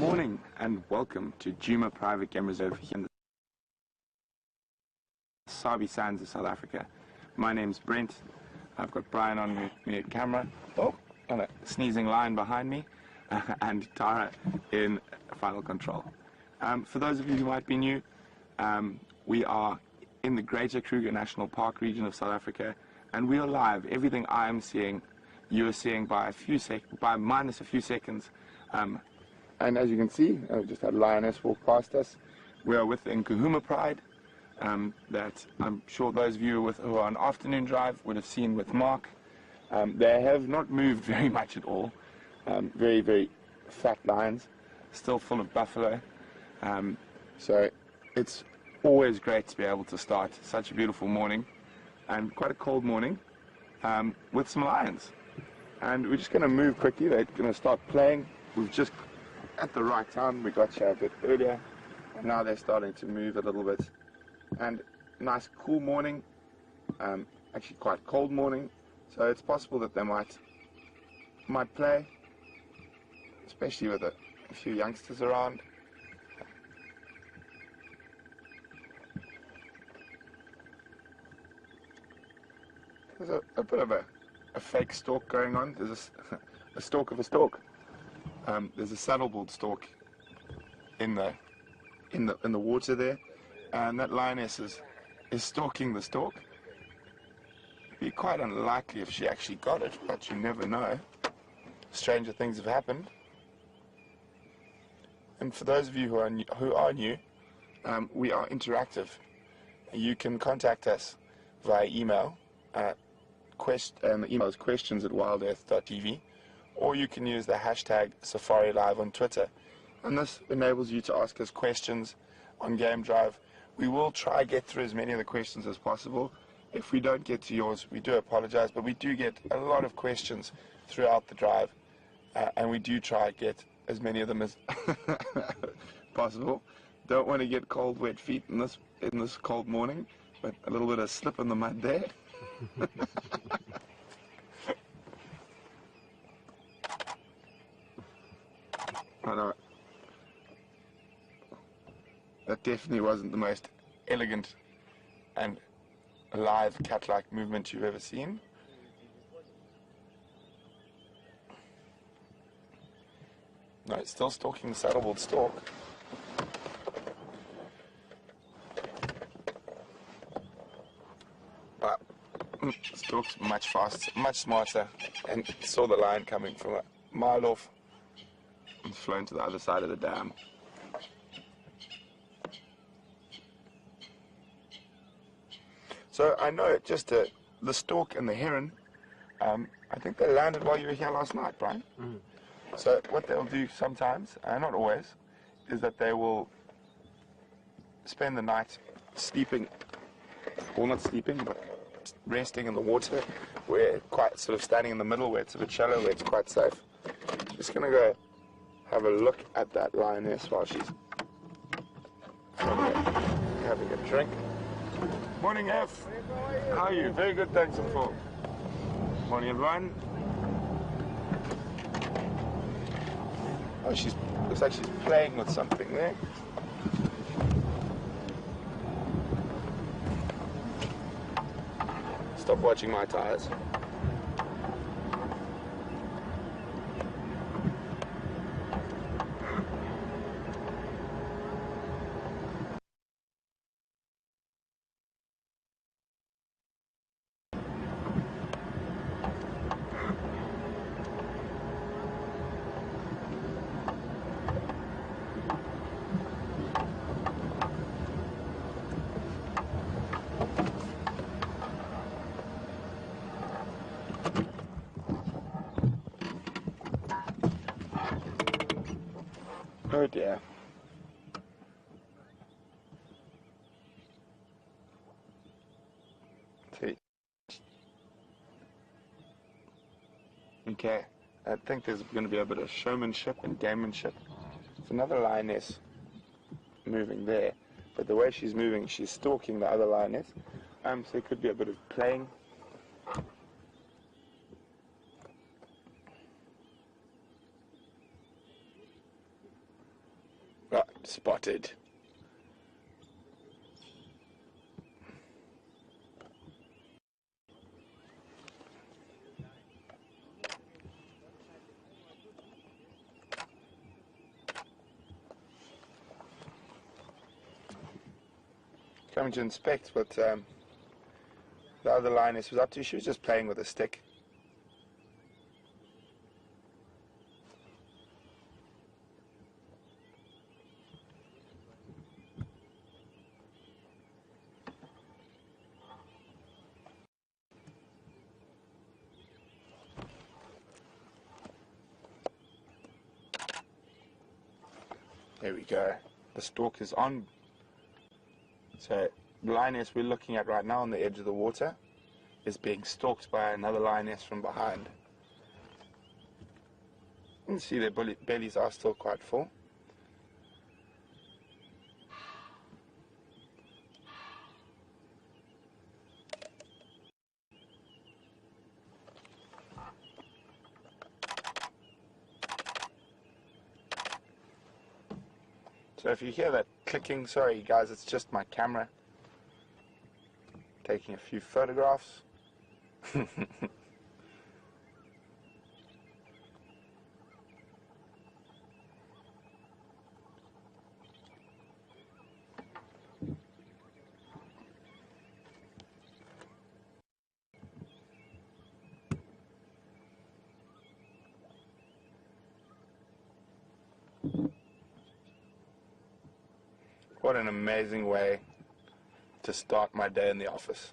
morning and welcome to Nkuhuma Private Game Reserve here in the Sabi Sands of South Africa. My name's Brent. I've got Brian on me at camera. Oh, and a sneezing lion behind me. And Tara in final control. For those of you who might be new, we are in the Greater Kruger National Park region of South Africa, and we are live. Everything I am seeing, you are seeing by minus a few seconds. And as you can see, I just had a lioness walk past us. We are with the Nkuhuma Pride, that I'm sure those of you who are on afternoon drive would have seen with Mark. They have not moved very much at all. Very, very fat lions, still full of buffalo. So it's always great to be able to start such a beautiful morning, and quite a cold morning, with some lions. And we're just going to move quickly. They're going to start playing. We've just, at the right time, we got here a bit earlier, and now they're starting to move a little bit. And nice cool morning, actually quite cold morning, so it's possible that they might play, especially with a few youngsters around. There's a bit of a fake stalk going on. There's a stalk of a stalk. There's a saddleboard stalk in the water there, and that lioness is stalking the stalk. It'd be quite unlikely if she actually got it, but you never know. Stranger things have happened. And for those of you who are new, we are interactive. You can contact us via email. The email is questions@wildearth.tv, or you can use the hashtag Safari Live on Twitter. And this enables you to ask us questions on Game Drive. We will try to get through as many of the questions as possible. If we don't get to yours, we do apologize, but we do get a lot of questions throughout the drive, and we do try to get as many of them as possible. Don't want to get cold, wet feet in this cold morning, but a little bit of slip in the mud there. I know. That definitely wasn't the most elegant and alive cat-like movement you've ever seen. No, it's still stalking the saddleboard stalk. But the stalk's much faster, much smarter, and saw the lion coming from a mile off and flown to the other side of the dam. So I know just the stork and the heron, I think they landed while you were here last night, Brian. Mm. So what they'll do sometimes, not always, is that they will spend the night sleeping, or not sleeping, but resting in the water, where quite sort of standing in the middle where it's a bit shallow, where it's quite safe. Just going to go have a look at that lioness while she's having a drink. Morning, F. How are you? Very good, thanks, and full. Morning, everyone. Oh, looks like she's playing with something there. Stop watching my tires. Oh dear. See. Okay, I think there's going to be a bit of showmanship and gamemanship. There's another lioness moving there, but the way she's moving, she's stalking the other lioness. So there could be a bit of playing. spotted. Coming to inspect what the other lioness was up to. She was just playing with a stick. There we go. The stalk is on. So the lioness we're looking at right now on the edge of the water is being stalked by another lioness from behind. You can see their bellies are still quite full. So if you hear that clicking, sorry guys, it's just my camera taking a few photographs. What an amazing way to start my day in the office.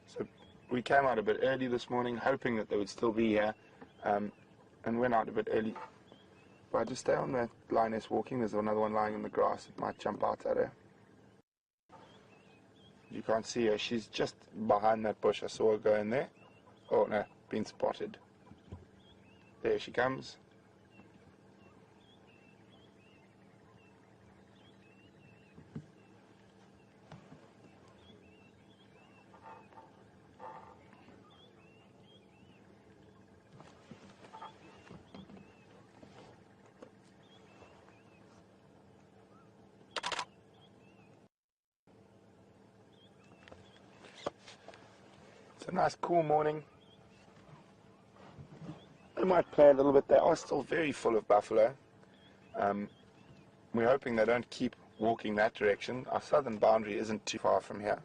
So we came out a bit early this morning, hoping that they would still be here, and went out a bit early. But I just stay on the lioness walking. There's another one lying in the grass. It might jump out at her. You can't see her. She's just behind that bush. I saw her go in there. Oh no, been spotted. There she comes. It's a nice cool morning. They might play a little bit. They are still very full of buffalo. We're hoping they don't keep walking that direction. Our southern boundary isn't too far from here.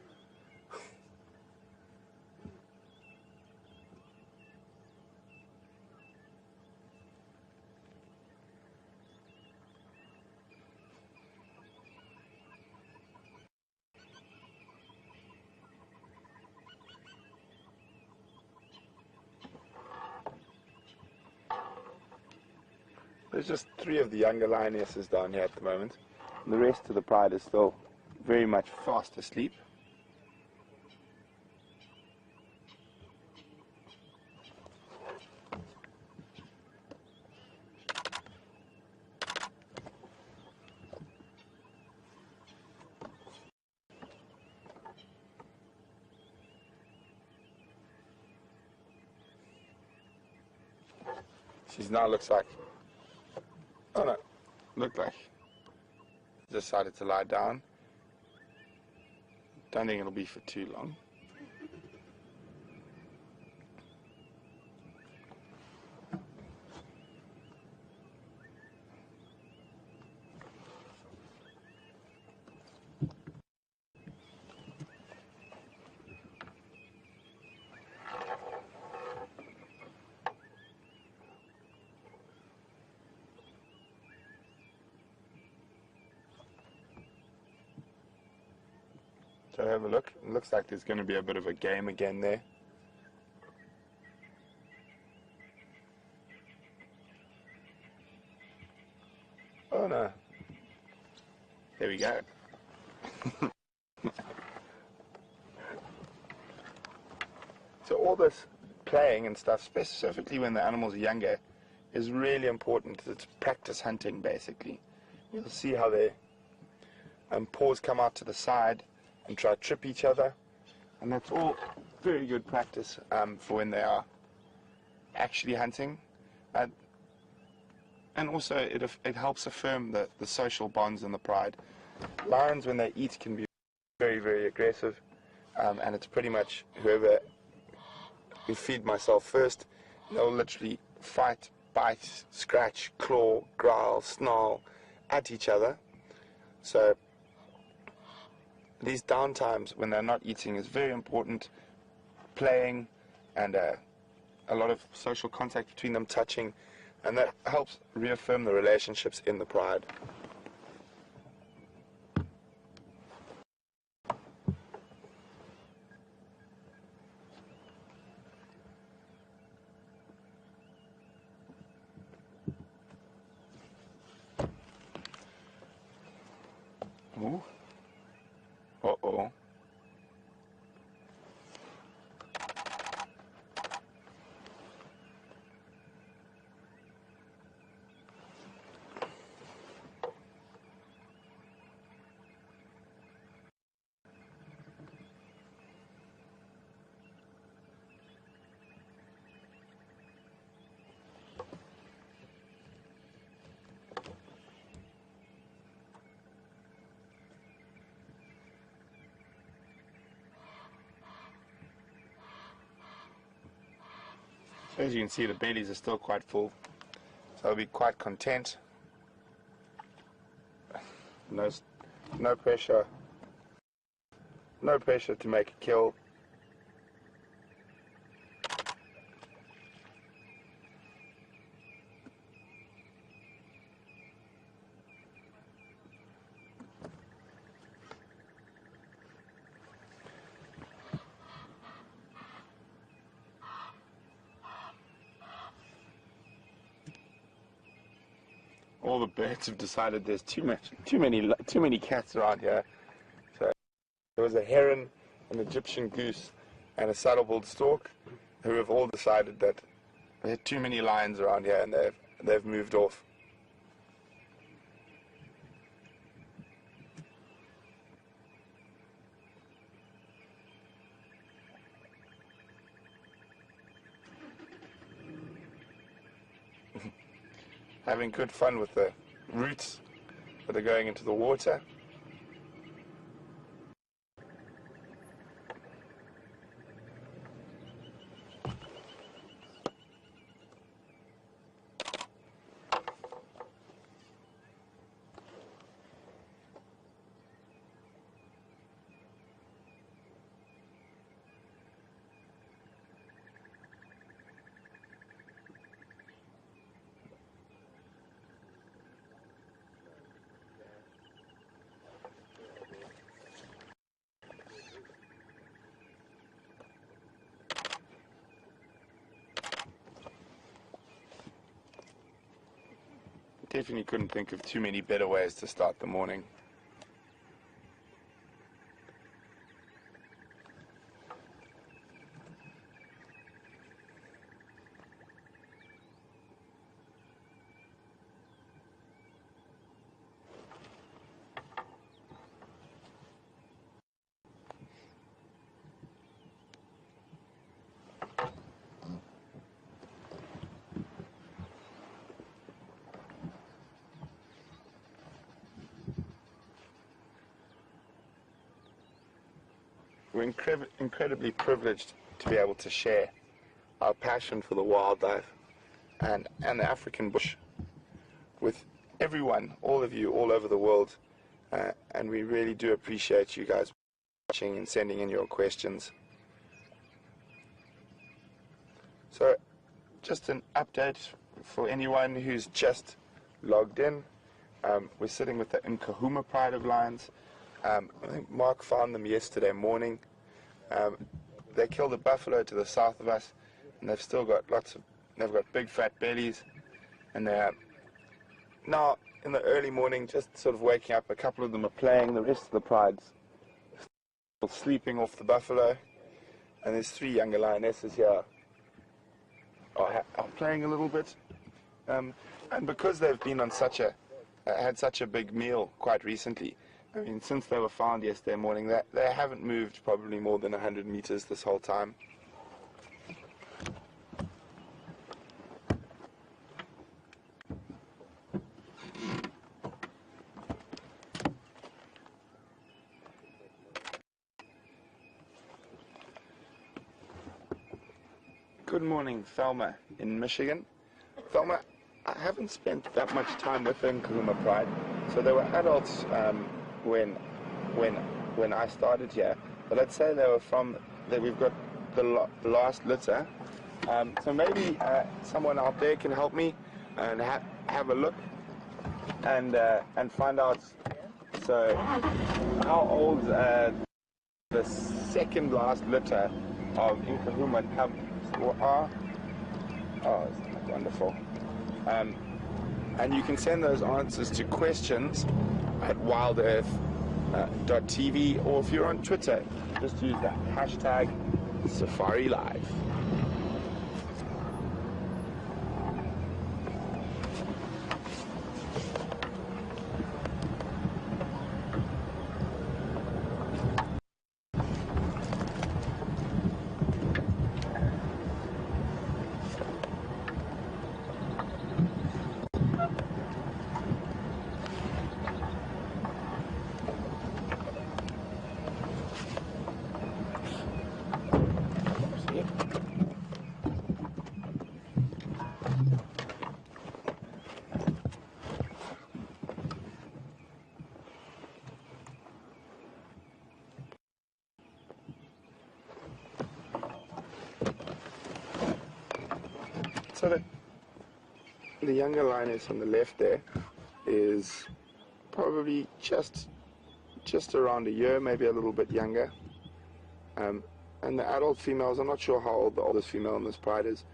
There's just 3 of the younger lionesses down here at the moment. And the rest of the pride is still very much fast asleep. She now looks like, oh no, looked like decided to lie down. Don't think it'll be for too long. So have a look. It looks like there's going to be a bit of a game again there. Oh no. There we go. So all this playing and stuff, specifically when the animals are younger, is really important. It's practice hunting basically. You'll see how their paws come out to the side and try to trip each other, and that's all very good practice for when they are actually hunting. and also it helps affirm the social bonds in the pride. Lions, when they eat, can be very, very aggressive, and it's pretty much whoever can feed myself first. They'll literally fight, bite, scratch, claw, growl, snarl at each other. So these downtimes when they're not eating is very important. Playing and a lot of social contact between them, touching, and that helps reaffirm the relationships in the pride. Ooh. Uh-oh. So as you can see, the bellies are still quite full, so I'll be quite content. No pressure. No pressure to make a kill. All the birds have decided there's too many cats around here. So there was a heron, an Egyptian goose, and a saddle-billed stork, who have all decided that there are too many lions around here, and they've moved off. Having good fun with the roots that are going into the water. Definitely couldn't think of too many better ways to start the morning. We're incredibly privileged to be able to share our passion for the wildlife and the African bush with everyone, all of you, all over the world. And we really do appreciate you guys watching and sending in your questions. So, just an update for anyone who's just logged in. We're sitting with the Nkuhuma pride of lions. I think Mark found them yesterday morning. They killed a buffalo to the south of us, and they've still got they've got big fat bellies, and they're now in the early morning just sort of waking up. A couple of them are playing, the rest of the pride's still sleeping off the buffalo, and there's 3 younger lionesses here are playing a little bit, and because they've been on had such a big meal quite recently, I mean, since they were found yesterday morning, they haven't moved probably more than 100 meters this whole time. Good morning, Thelma in Michigan. Thelma, I haven't spent that much time with the Nkuhuma Pride, so they were adults when I started here. But let's say they were we've got the last litter. So maybe someone out there can help me and have a look and find out. So how old the second last litter of Nkuhuma are? Oh, isn't that wonderful? And you can send those answers to questions at WildEarth.tv, or if you're on Twitter, just use the hashtag SafariLive. So the younger lioness on the left there is probably just around a year, maybe a little bit younger. And the adult females, I'm not sure how old the oldest female in this pride is,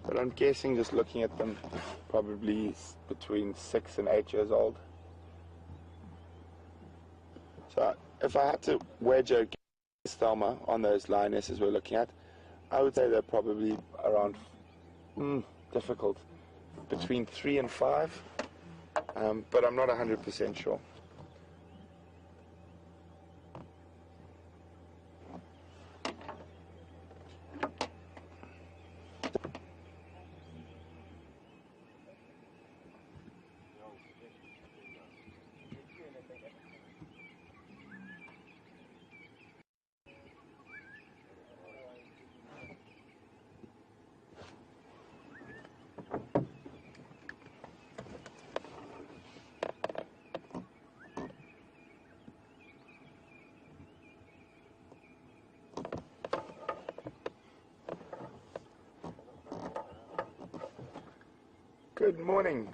but I'm guessing, just looking at them, probably between 6 and 8 years old. So if I had to wager Thelma on those lionesses we're looking at, I would say they're probably around difficult, between 3 and 5, but I'm not 100% sure. Good morning,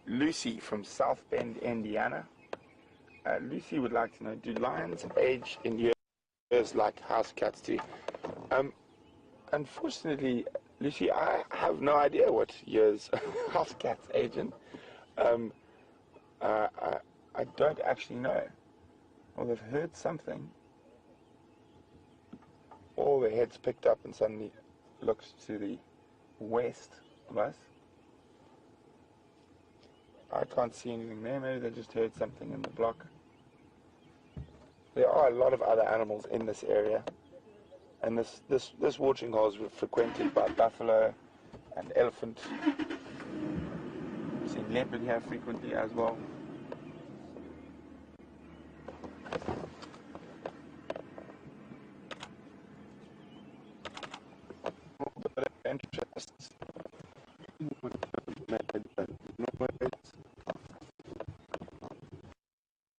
Lucy from South Bend, Indiana. Lucy would like to know, do lions age in years like house cats do? Unfortunately, Lucy, I have no idea what years house cats age in. I don't actually know. Well, they've heard something, or their head's picked up and suddenly looks to the west of us. I can't see anything there. Maybe they just heard something in the block. There are a lot of other animals in this area, and this watering hole is frequented by buffalo and elephant. I've seen leopard here frequently as well.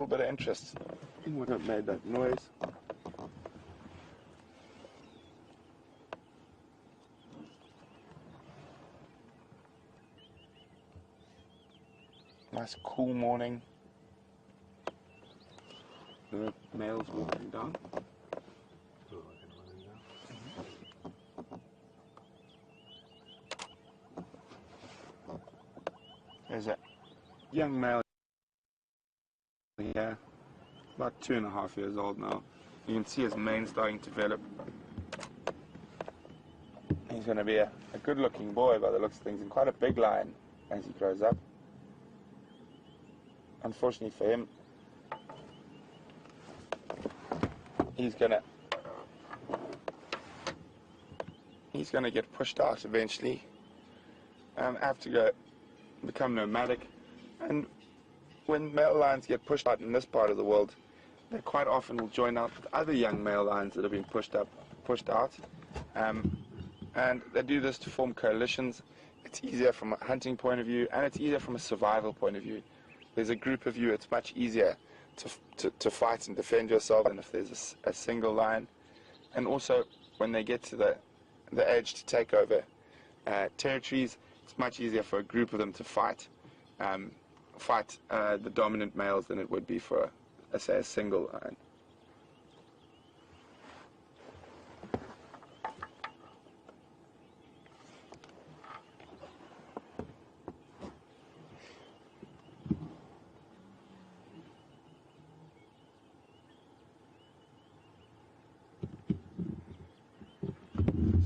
Bit of interest. What have made that noise? Nice cool morning. The male's walking down. There's a young male here, about 2.5 years old now. You can see his mane starting to develop. He's going to be a good-looking boy by the looks of things, and quite a big lion as he grows up. Unfortunately for him, he's going to get pushed out eventually. Have to go become nomadic, and when male lions get pushed out in this part of the world, they quite often will join up with other young male lions that have been pushed out, And they do this to form coalitions. It's easier from a hunting point of view, and it's easier from a survival point of view. There's a group of you, it's much easier to fight and defend yourself than if there's a single lion. And also, when they get to the edge to take over territories, it's much easier for a group of them to fight the dominant males than it would be for, say, a single lion.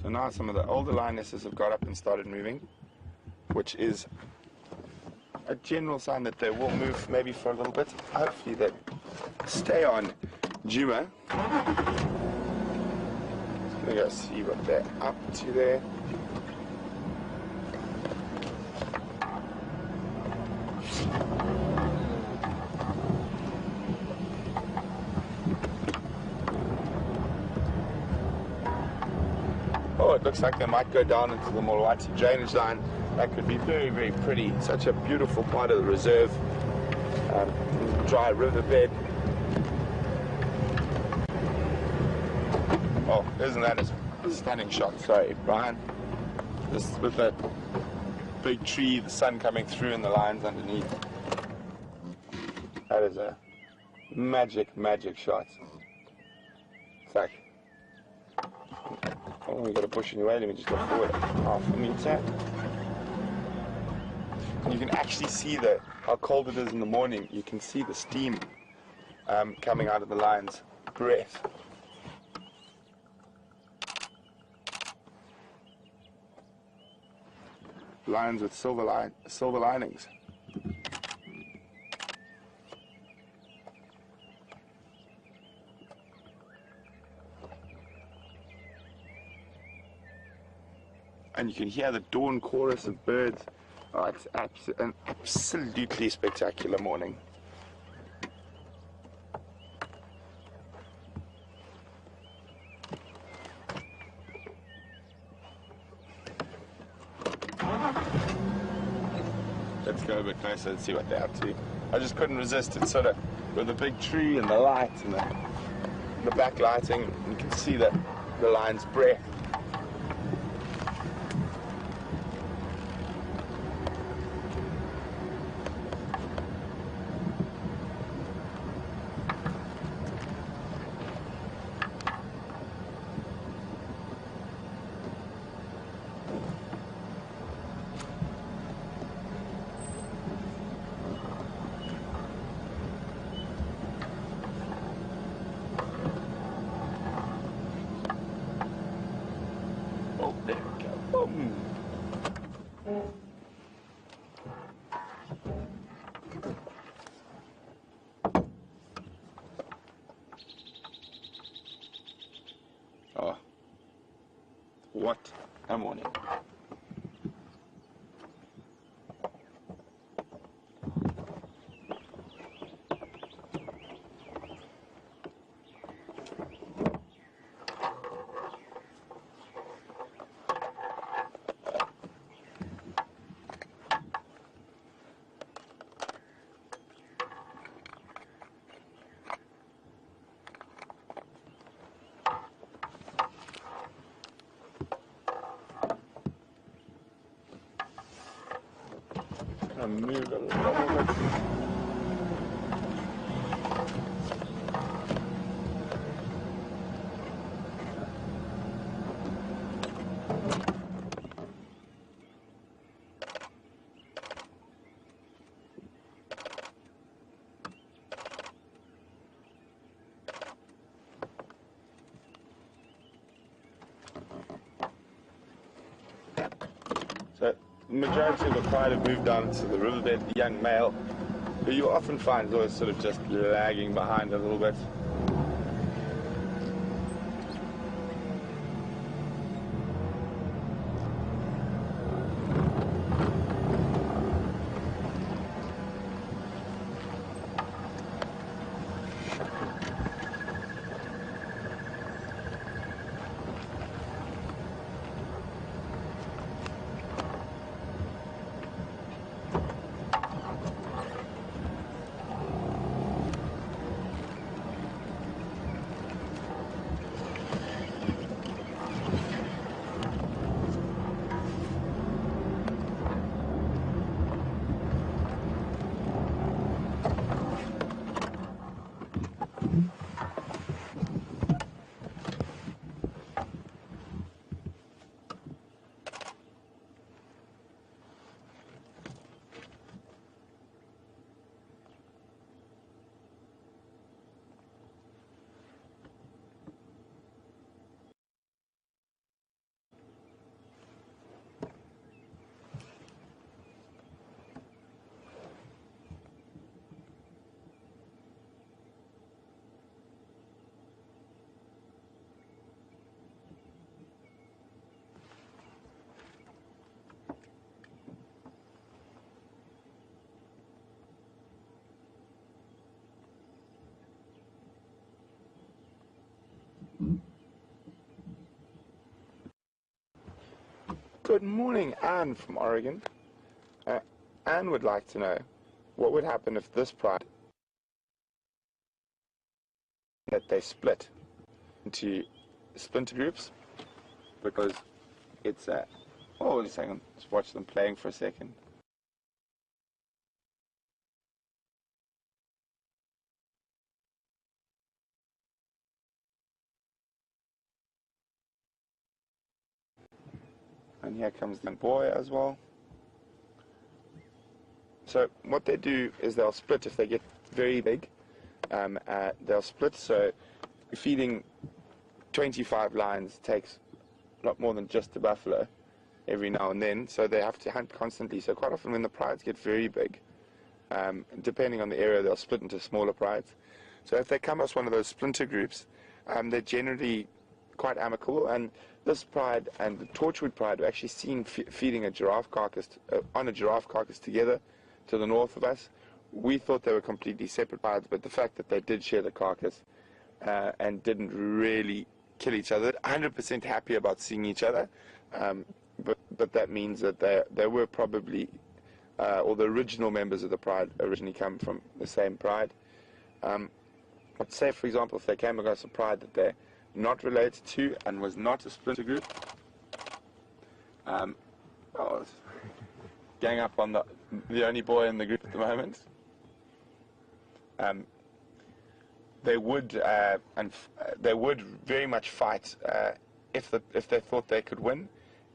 So now some of the older lionesses have got up and started moving, which is a general sign that they will move maybe for a little bit. Hopefully they stay on Nkuhuma. Just gonna go see what they're up to there. Oh, it looks like they might go down into the Molwati drainage line. That could be very, very pretty. Such a beautiful part of the reserve. Dry riverbed. Oh, isn't that a stunning shot? Sorry, Brian. This with that big tree, the sun coming through and the lines underneath. That is a magic, magic shot. It's like, oh, we got a bush in your way. Let me just go forward half a meter. And you can actually see how cold it is in the morning. You can see the steam coming out of the lion's breath. Lions with silver linings. And you can hear the dawn chorus of birds. Oh, it's an absolutely spectacular morning. Let's go a bit closer and see what they're up to. I just couldn't resist. It's sort of with the big tree and the light and the backlighting. You can see the lion's breath. There we go. Boom. Oh, what a morning. Move a little bit. So the majority of the pride have moved down to the riverbed. The young male, who you often find is always sort of just lagging behind a little bit. Good morning, Anne from Oregon. Anne would like to know what would happen if this pride that they split into splinter groups, because it's oh, wait a second, let's watch them playing for a second. And here comes the boy as well. So what they do is they'll split if they get very big. They'll split, so feeding 25 lions takes a lot more than just a buffalo every now and then, so they have to hunt constantly. So quite often when the prides get very big, depending on the area, they'll split into smaller prides. So if they come across one of those splinter groups, they're generally quite amicable, and this pride and the Torchwood pride were actually seen feeding a giraffe carcass on a giraffe carcass together to the north of us. We thought they were completely separate prides, but the fact that they did share the carcass and didn't really kill each other, 100% happy about seeing each other, but that means that they were probably, or the original members of the pride originally come from the same pride. But say, for example, if they came across a pride that they're not related to and was not a splinter group, gang up on the only boy in the group at the moment, they would very much fight if they thought they could win.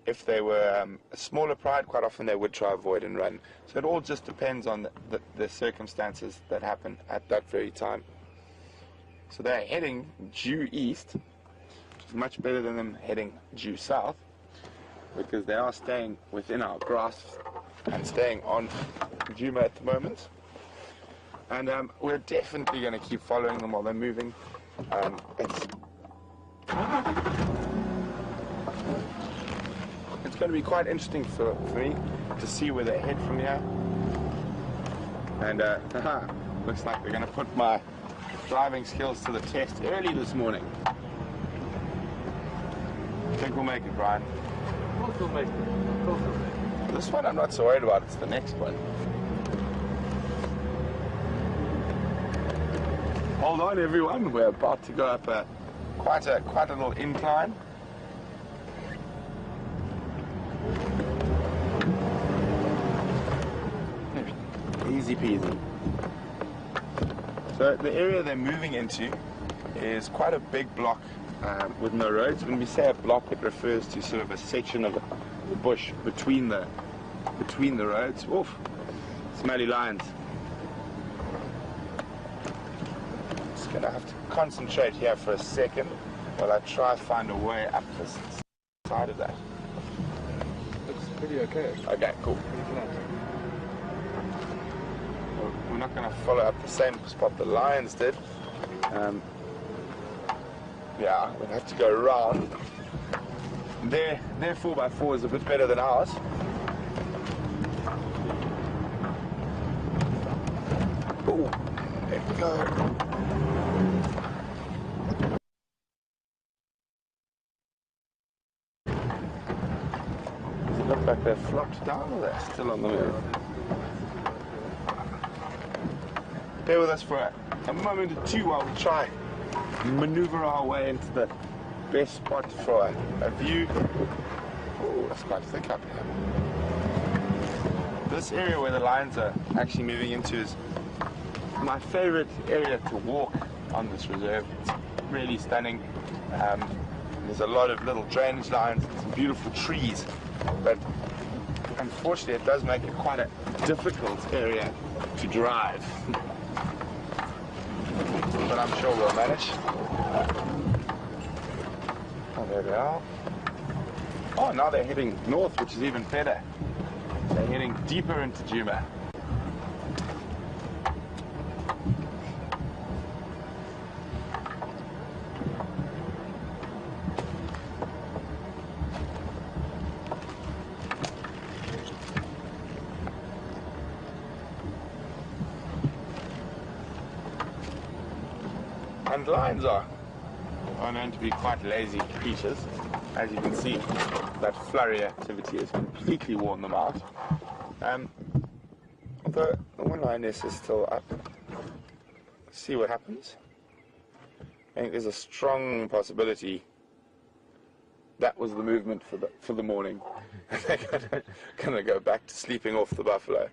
If they were a smaller pride, quite often they would try avoid and run. So it all just depends on the circumstances that happen at that very time. So they're heading due east, which is much better than them heading due south, because they are staying within our grasp and staying on Nkuhuma at the moment. And we're definitely going to keep following them while they're moving. It's going to be quite interesting for me to see where they head from here. And looks like they're going to put my driving skills to the test early this morning. I think we'll make it, Brian. Of course we'll make it. Of course we'll make it. This one I'm not so worried about, it's the next one. Hold on everyone, we're about to go up quite a little incline. Easy peasy. So the area they're moving into is quite a big block with no roads. When we say a block, it refers to sort of a section of the bush between the roads. Oof, smelly lions. Just gonna have to concentrate here for a second while I try to find a way up this side of that. Looks pretty okay. Okay, cool. We're not going to follow up the same spot the lions did. Yeah, we'll have to go around. Their 4x4 is a bit better than ours. Oh, there we go. Does it look like they've flopped down, or they're still on the move? Bear with us for a moment or two while we try maneuver our way into the best spot for a view. Oh, that's quite thick up here. This area where the lions are actually moving into is my favorite area to walk on this reserve. It's really stunning. There's a lot of little drainage lines and some beautiful trees, but unfortunately it does make it quite a difficult area to drive. But I'm sure we'll manage. Oh, there they are. Oh, now they're heading north, which is even better. They're heading deeper into Nkuhuma. And lions are are known to be quite lazy creatures. As you can see, that flurry activity has completely worn them out. Although the one lioness is still up. Let's see what happens. I think there's a strong possibility that was the movement for the morning. They're gonna go back to sleeping off the buffalo.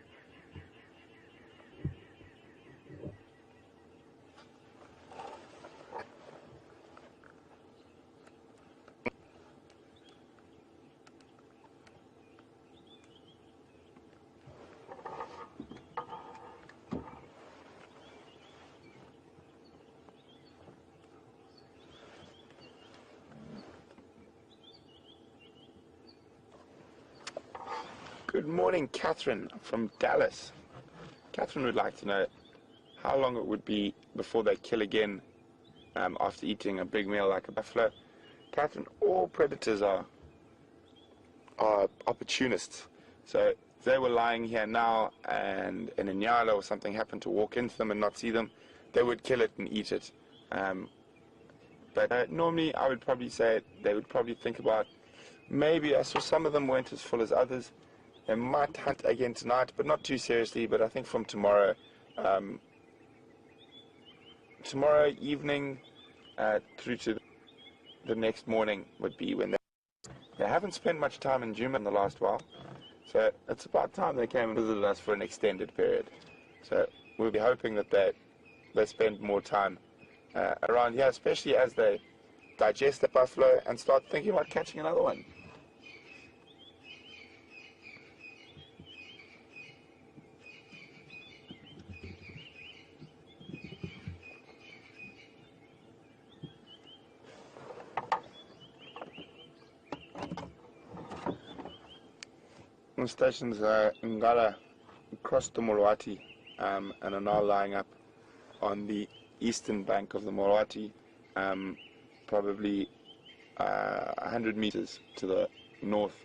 Good morning, Catherine from Dallas. Catherine would like to know how long it would be before they kill again after eating a big meal like a buffalo. Catherine, all predators are opportunists. So if they were lying here now and an inyala or something happened to walk into them and not see them, they would kill it and eat it. But normally I would probably say they would probably think about, maybe I saw some of them weren't as full as others. They might hunt again tonight, but not too seriously. But I think from tomorrow evening through to the next morning would be when they haven't spent much time in Nkuhuma in the last while. So it's about time they came and visited us for an extended period. So we'll be hoping that they spend more time around here, especially as they digest the buffalo and start thinking about catching another one. The stations Ngala across the Molwati and are now lying up on the eastern bank of the Molwati, probably 100 meters to the north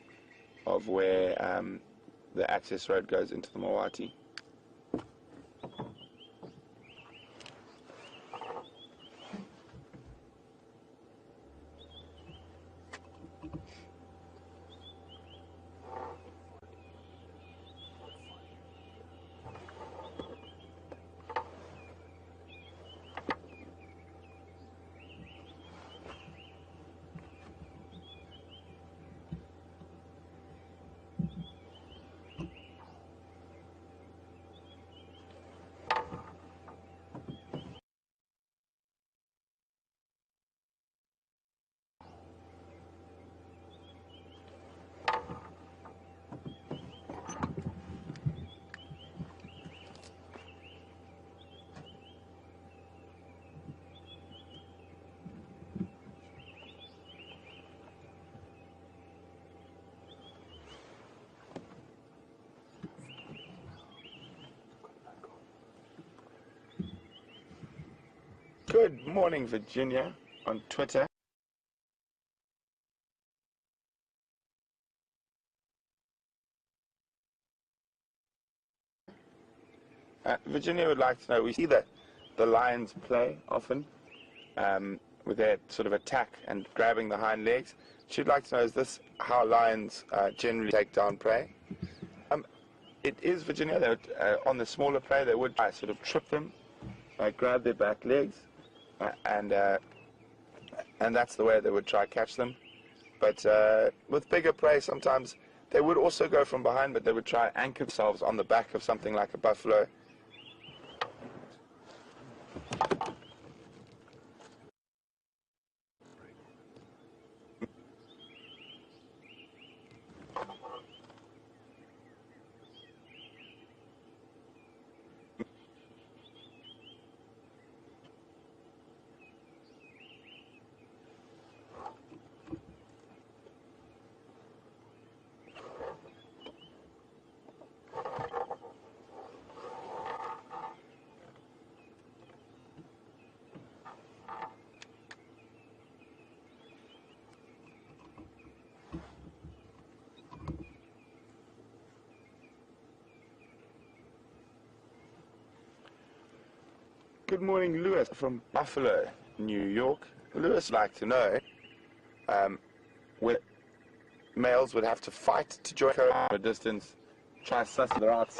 of where the access road goes into the Molwati. Good morning, Virginia, on Twitter. Virginia would like to know, we see that the lions play often with their sort of attack and grabbing the hind legs. She'd like to know, is this how lions generally take down prey? It is, Virginia, that on the smaller prey they would try sort of trip them, grab their back legs, and that's the way they would try catch them. But with bigger prey, sometimes they would also go from behind, but they would try anchor themselves on the back of something like a buffalo. Good morning, Lewis from Buffalo, New York. Lewis would like to know whether males would have to fight to join a distance, try to suss their out.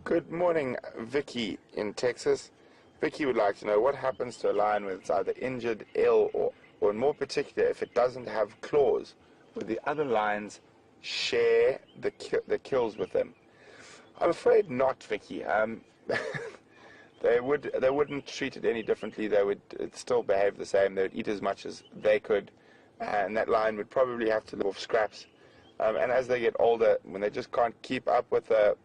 Good morning, Vicky in Texas. Vicky would like to know what happens to a lion when it's either injured, ill, or in more particular, if it doesn't have claws, would the other lions share the kills with them? I'm afraid not, Vicky. They wouldn't treat it any differently. They would still behave the same. They would eat as much as they could, and that lion would probably have to live off scraps. And as they get older, when they just can't keep up with the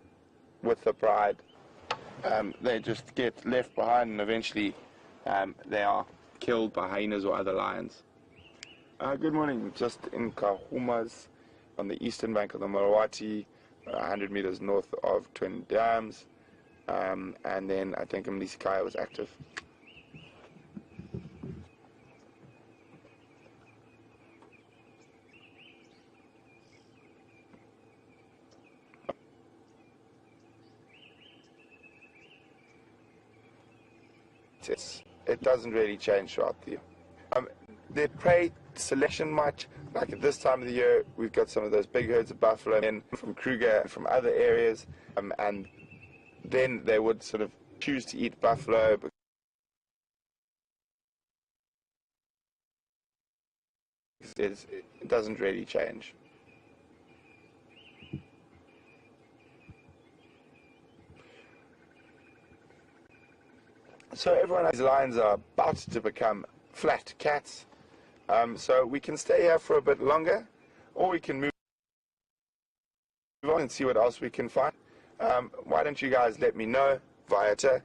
pride, they just get left behind, and eventually they are killed by hyenas or other lions. Good morning. Just in Nkuhuma's on the eastern bank of the Moriwati, 100 meters north of Twin Dams, and then I think Mlisikaya was active. It doesn't really change throughout the year. Their prey selection might, like at this time of the year, we've got some of those big herds of buffalo in from Kruger and from other areas, and then they would sort of choose to eat buffalo because it doesn't really change. So everyone, these lions are about to become flat cats. So we can stay here for a bit longer, or we can move on and see what else we can find. Why don't you guys let me know via Twitter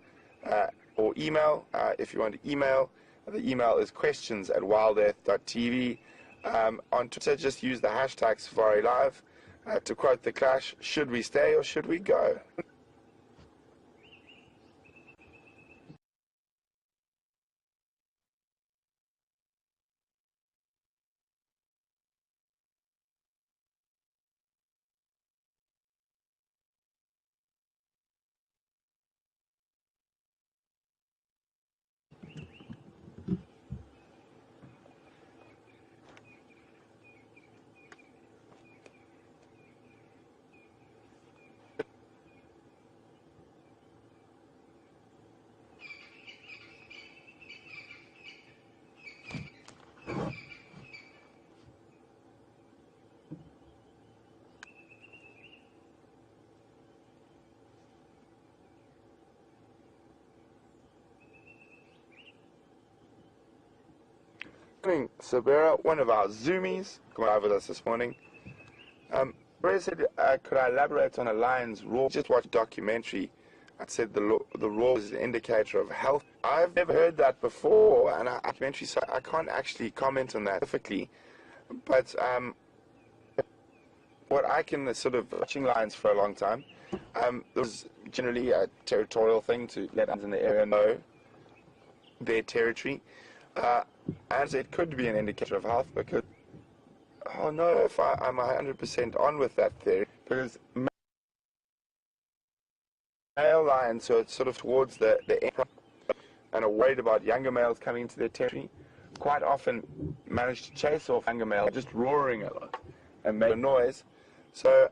or email if you want to email. The email is questions@wildearth.tv. On Twitter, just use the hashtag #SafariLive. To quote The Clash, should we stay or should we go? Sabera, one of our Zoomies, come live with us this morning. Ray said, could I elaborate on a lion's roar? Just watched a documentary. I said the roar is an indicator of health. I've never heard that before, and documentary, so I can't actually comment on that specifically. But what I can sort of watching lions for a long time, there was generally a territorial thing to let lions in the area know their territory. And it could be an indicator of health because, oh no, if I'm 100% on with that theory, because male lions, so it's sort of towards the end, and are worried about younger males coming into their territory, quite often manage to chase off younger males just roaring a lot and make a noise. So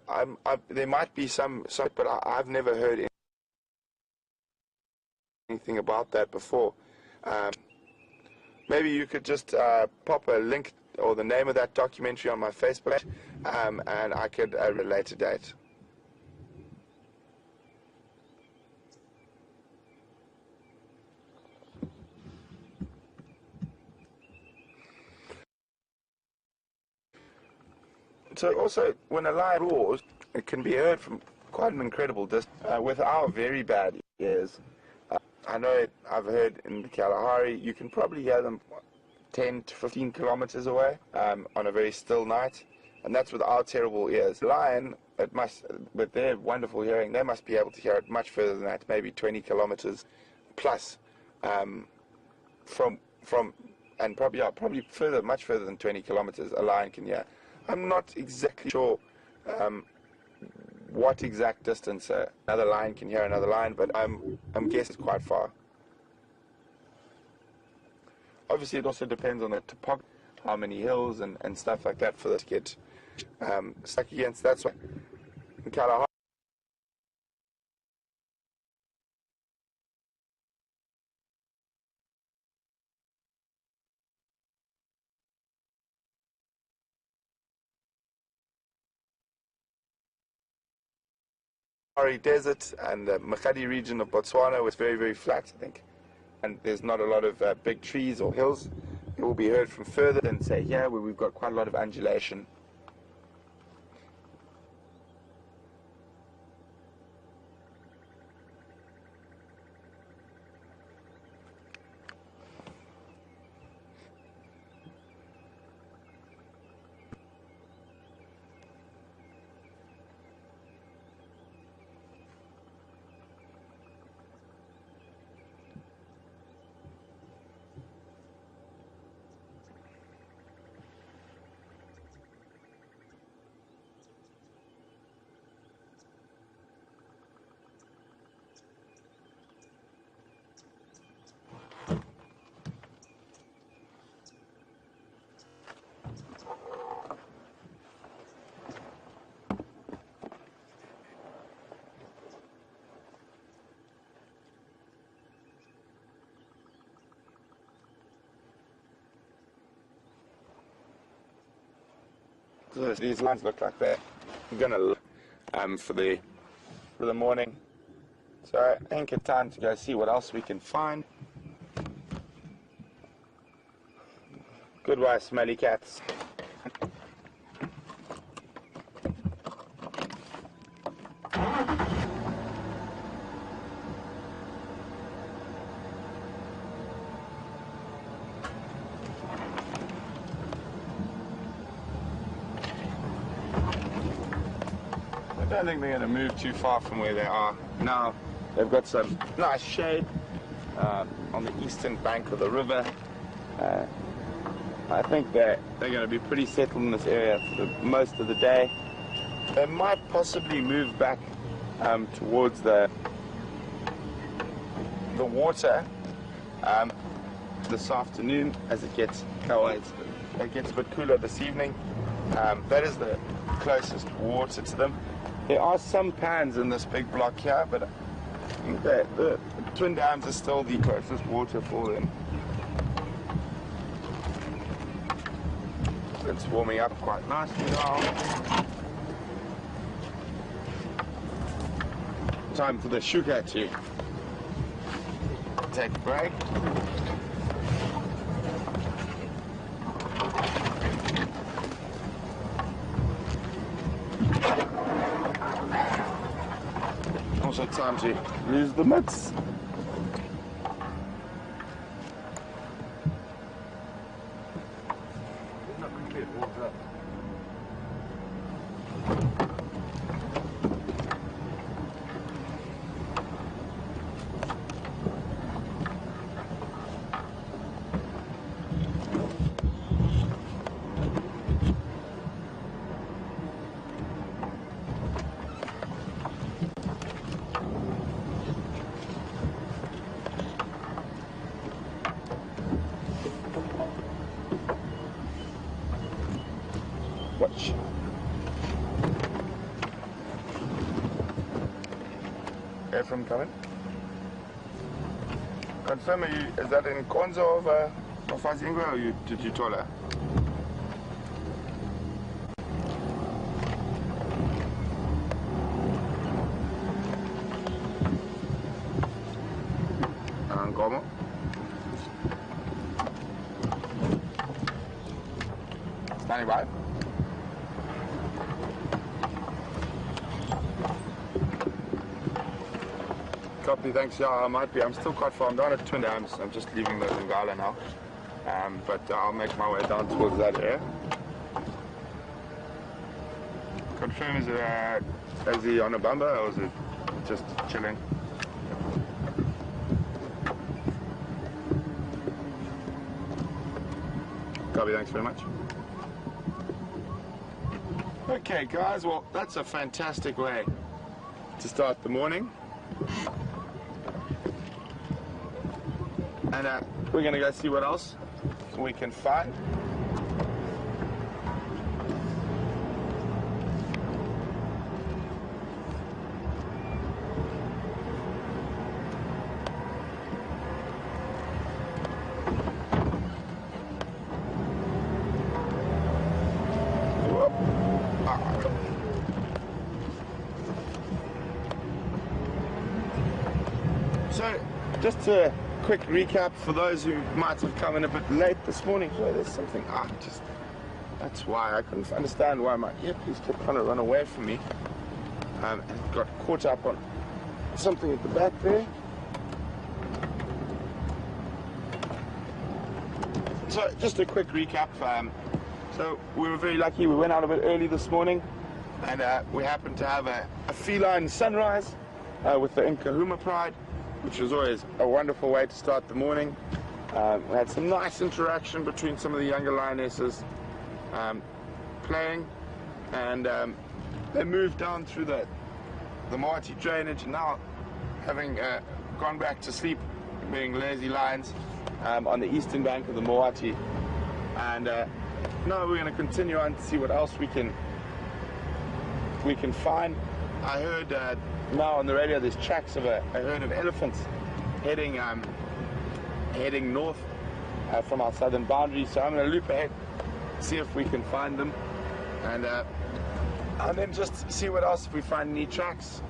there might be some, but I've never heard anything about that before. Maybe you could just pop a link or the name of that documentary on my Facebook, and I could relate a date. So also, when a lion roars, it can be heard from quite an incredible distance. With our very bad ears, I know I've heard in the Kalahari, you can probably hear them 10 to 15 kilometers away on a very still night, and that's with our terrible ears. The lion it must, with their wonderful hearing, they must be able to hear it much further than that, maybe 20 kilometers plus from and probably further, much further than 20 kilometers a lion can hear. I'm not exactly sure what exact distance another lion can hear another lion, but I'm guessing it's quite far. Obviously, it also depends on the topography, how many hills and stuff like that for this to get stuck against. That's why in Kalahari, Desert and the Makgadi region of Botswana was very, very flat, I think. And there's not a lot of big trees or hills. It will be heard from further than, say, here, where we've got quite a lot of undulation. So these lines look like they're gonna look for the morning. So I think it's time to go see what else we can find. Goodbye, smelly cats. I don't think they're going to move too far from where they are now. They've got some nice shade on the eastern bank of the river. I think they're going to be pretty settled in this area for most of the day. They might possibly move back towards the water this afternoon as it gets a bit cooler this evening. That is the closest water to them. There are some pans in this big block here, but I think that the Twin Dams are still the closest water for them. It's warming up quite nicely now. Time for the shuka to take a break. Also time to use the mitts. Watch. Airframe coming. Confirm, is that in Konzo of Fazingwe or did you tola? Ngomo. Standing by. Copy, thanks. Yeah, I might be. I'm still quite far. I'm down at Twin Dams. I'm just leaving the Zingala now. But I'll make my way down towards that area. confirm, is he on a bumper or is it just chilling? Copy, thanks very much. Okay guys, well that's a fantastic way to start the morning. And we're going to go see what else we can find. So, just a quick recap for those who might have come in a bit late this morning. So there's something, that's why I couldn't understand why my earpiece kept trying to run away from me. And got caught up on something at the back there. So just a quick recap. So we were very lucky. We went out a bit early this morning, and we happened to have a feline sunrise with the Nkuhuma Pride, which was always a wonderful way to start the morning. We had some nice interaction between some of the younger lionesses playing, and they moved down through the Moati drainage, and now having gone back to sleep, being lazy lions on the eastern bank of the Moati. And now we're going to continue on to see what else we can find. I heard now on the radio there's tracks of a herd of elephants heading north from our southern boundary, so I'm going to loop ahead, see if we can find them, and then just see what else, if we find any tracks.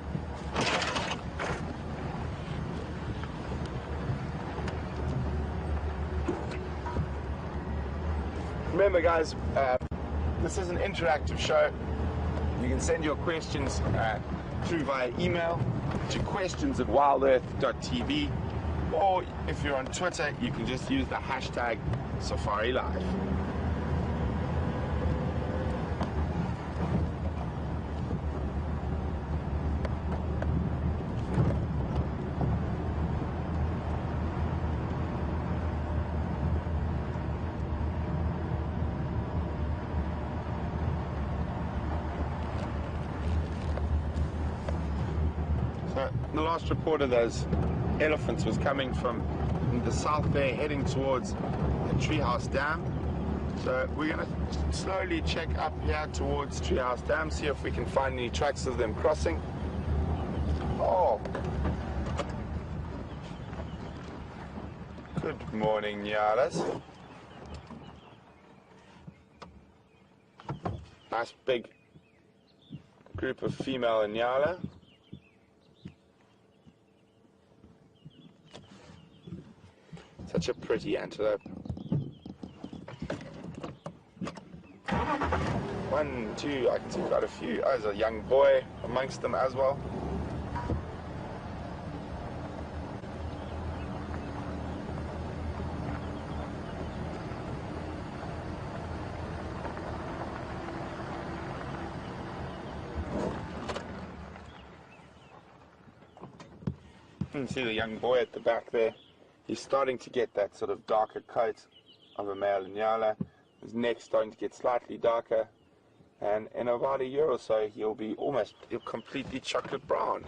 Remember guys, this is an interactive show. You can send your questions through via email to questions@wildearth.tv, or if you're on Twitter, you can just use the hashtag #SafariLive. The last report of those elephants was coming from the south there, heading towards the Treehouse Dam. So we're going to slowly check up here towards Treehouse Dam, see if we can find any tracks of them crossing. Oh! Good morning, Nyalas. Nice big group of female Nyala. Such a pretty antelope. 1, 2, I can see quite a few. Oh, there's a young boy amongst them as well. You can see the young boy at the back there. He's starting to get that sort of darker coat of a male Nyala. His neck's starting to get slightly darker, and in about a year or so he'll completely chocolate brown.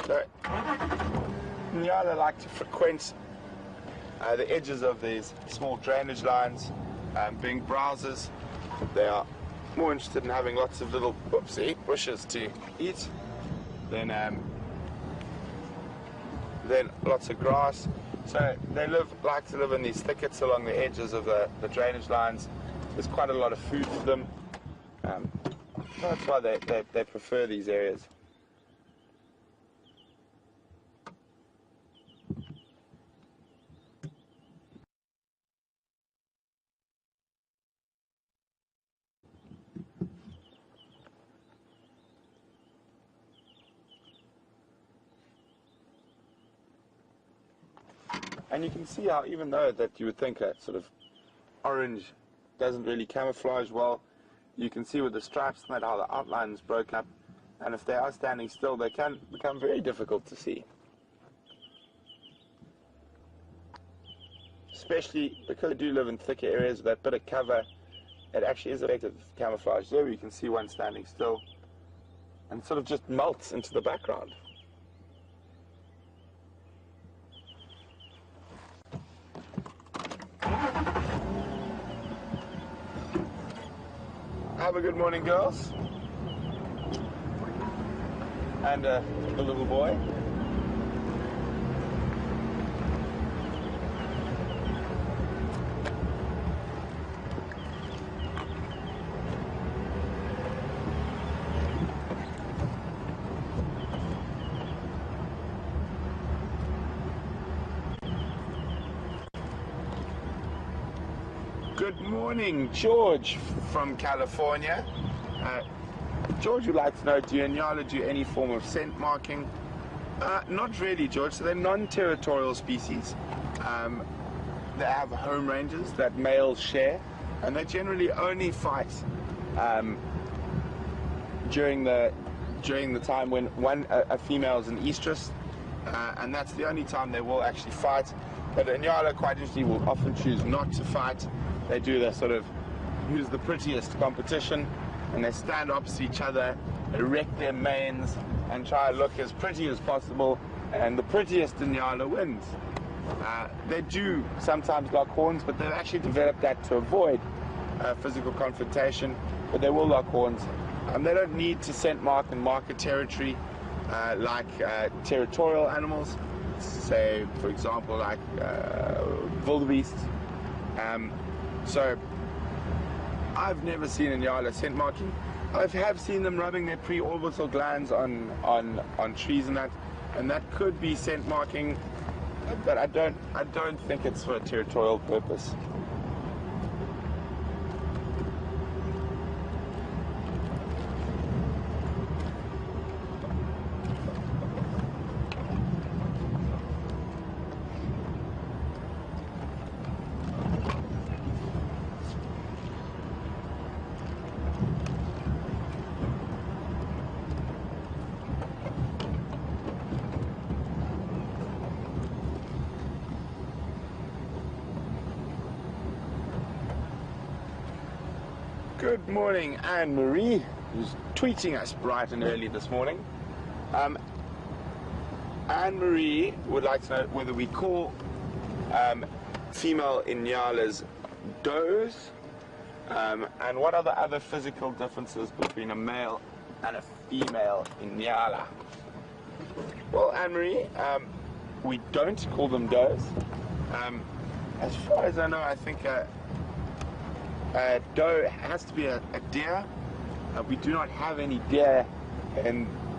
So, Nyala like to frequent the edges of these small drainage lines, being browsers. They are more interested in having lots of little bushes to eat than lots of grass. So they like to live in these thickets along the edges of the drainage lines. There's quite a lot of food for them. That's why they prefer these areas. And you can see how, even though that you would think a sort of orange doesn't really camouflage well, you can see with the stripes and that how the outlines broke up, and if they are standing still, they can become very difficult to see. Especially because they do live in thicker areas with that bit of cover, it actually is effective camouflage. There you can see one standing still, and sort of just melts into the background. Have a good morning, girls. And the little boy. Good morning, George from California. George would like to know, do Inyala do any form of scent marking? Not really, George. So they're non-territorial species. They have home ranges that males share, and they generally only fight during the time when a female is in estrus, and that's the only time they will actually fight. But Inyala, quite interestingly, will often choose not to fight. They do the sort of who's the prettiest competition, and they stand opposite each other, erect their manes, and try to look as pretty as possible, and the prettiest Inyala wins. They do sometimes lock horns, but they've actually developed that to avoid physical confrontation, but they will lock horns. They don't need to scent mark and mark a territory like territorial animals, say, for example, like wildebeest. So I've never seen Inyala scent marking. I have seen them rubbing their preorbital glands on trees and that could be scent marking, but I don't think it's for a territorial purpose. Good morning, Anne-Marie, who's tweeting us bright and early this morning. Anne-Marie would like to know whether we call female Inyalas does, and what are the other physical differences between a male and a female Inyala. Well, Anne-Marie, we don't call them does. As far as I know, I think doe has to be a deer. We do not have any deer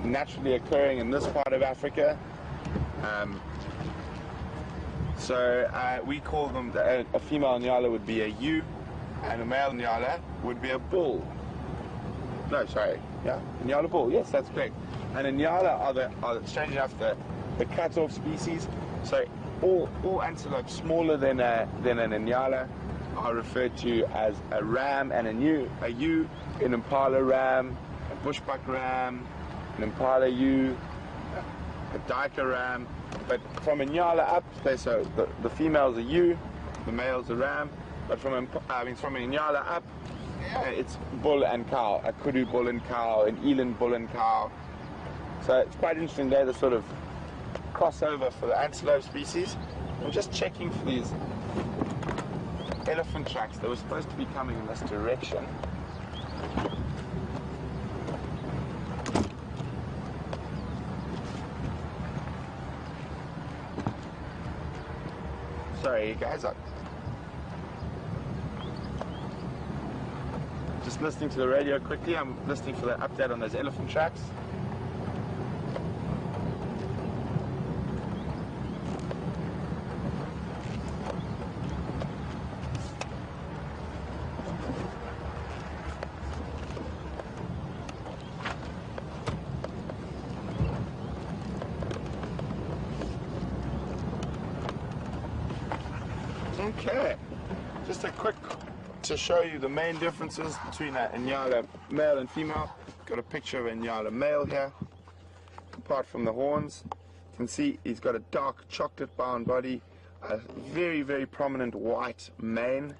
naturally occurring in this part of Africa. So we call them, a female Inyala would be a ewe, and a male Inyala would be a bull. No, sorry, yeah, Inyala bull, yes, that's correct. And Inyala are strange enough, the cut-off species. So all antelopes smaller than an Inyala are referred to as a ram and a ewe, an impala ram, a bushbuck ram, an impala ewe, a duiker ram. But from Inyala up, so the female's a ewe, the male's a ram. But from an Inyala up, it's bull and cow, a kudu bull and cow, an eland bull and cow. So it's quite interesting. They're the sort of crossover for the antelope species. I'm just checking for these elephant tracks. They were supposed to be coming in this direction. Sorry, guys. I'm just listening to the radio quickly. I'm listening for the update on those elephant tracks. Okay, just a quick to show you the main differences between a Inyala male and female. Got a picture of a Inyala male here. Apart from the horns, you can see he's got a dark chocolate brown body, a very, very prominent white mane.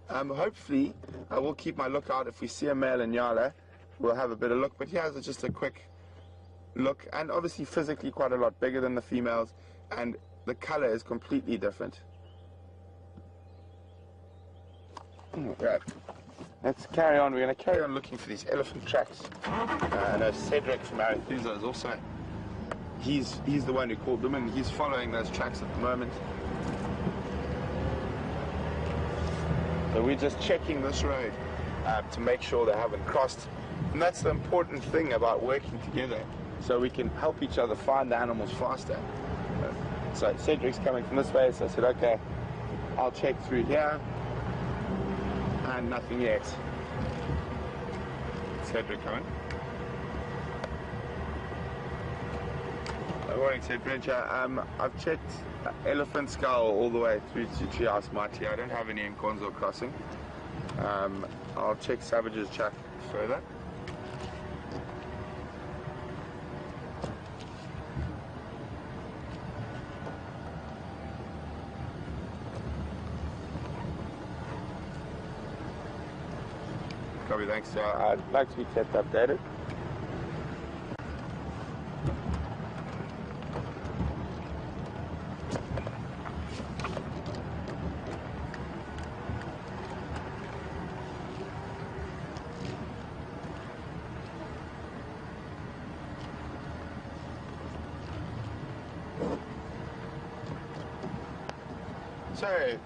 Hopefully, I will keep my lookout. If we see a male Inyala, we'll have a better look. But here's just a quick look, and obviously physically quite a lot bigger than the females, and the color is completely different. Right. Let's carry on. We're going to carry on looking for these elephant tracks. I know Cedric from Arethusa is also, he's the one who called them, and he's following those tracks at the moment. So we're just checking this road to make sure they haven't crossed. And that's the important thing about working together, so we can help each other find the animals faster. So Cedric's coming from this way, so I said, okay, I'll check through here. And nothing yet. Cedric coming. Good morning, Cedric. I've checked Elephant Skull all the way through to Treehouse Mighty. I don't have any in Nkonzo crossing. I'll check Savage's Chuck further. Copy, thanks. I'd like to be kept updated. So,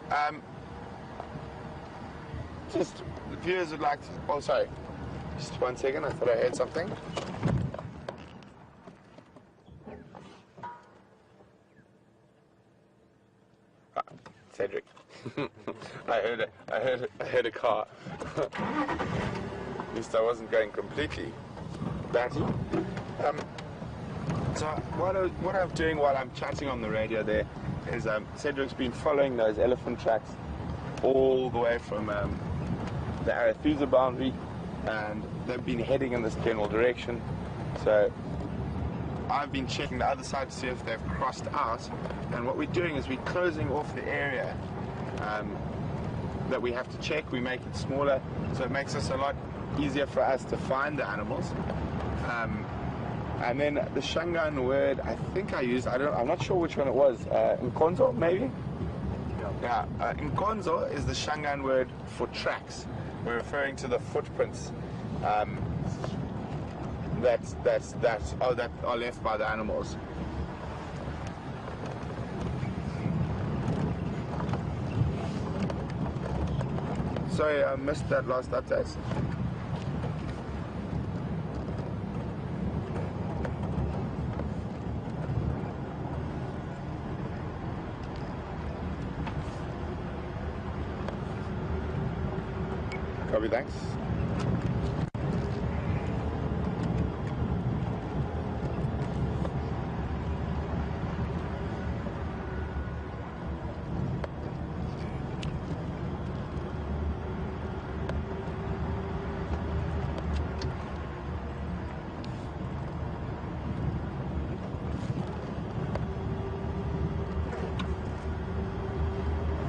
just the viewers would like to. Oh, sorry. Just 1 second. I thought I heard something. Cedric. I heard a car. At least I wasn't going completely batty. So what I'm doing while I'm chatting on the radio there is Cedric's been following those elephant tracks all the way from the Arethusa boundary, and they've been heading in this general direction. So I've been checking the other side to see if they've crossed out, and what we're doing is we're closing off the area that we have to check. We make it smaller, so it makes us a lot easier for us to find the animals. And then the Shangaan word I think I used, I'm not sure which one it was, Nkonzo maybe? Yeah, Nkonzo is the Shangaan word for tracks. We're referring to the footprints that are left by the animals. Sorry, I missed that last update. Copy, thanks.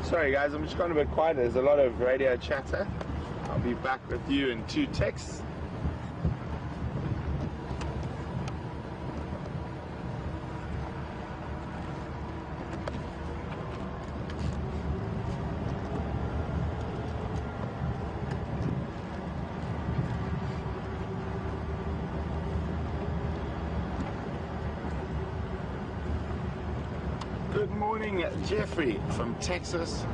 Sorry guys, I'm just going a bit quiet. There's a lot of radio chatter. I'll be back with you in 2 texts. Good morning, Jeffrey from Texas.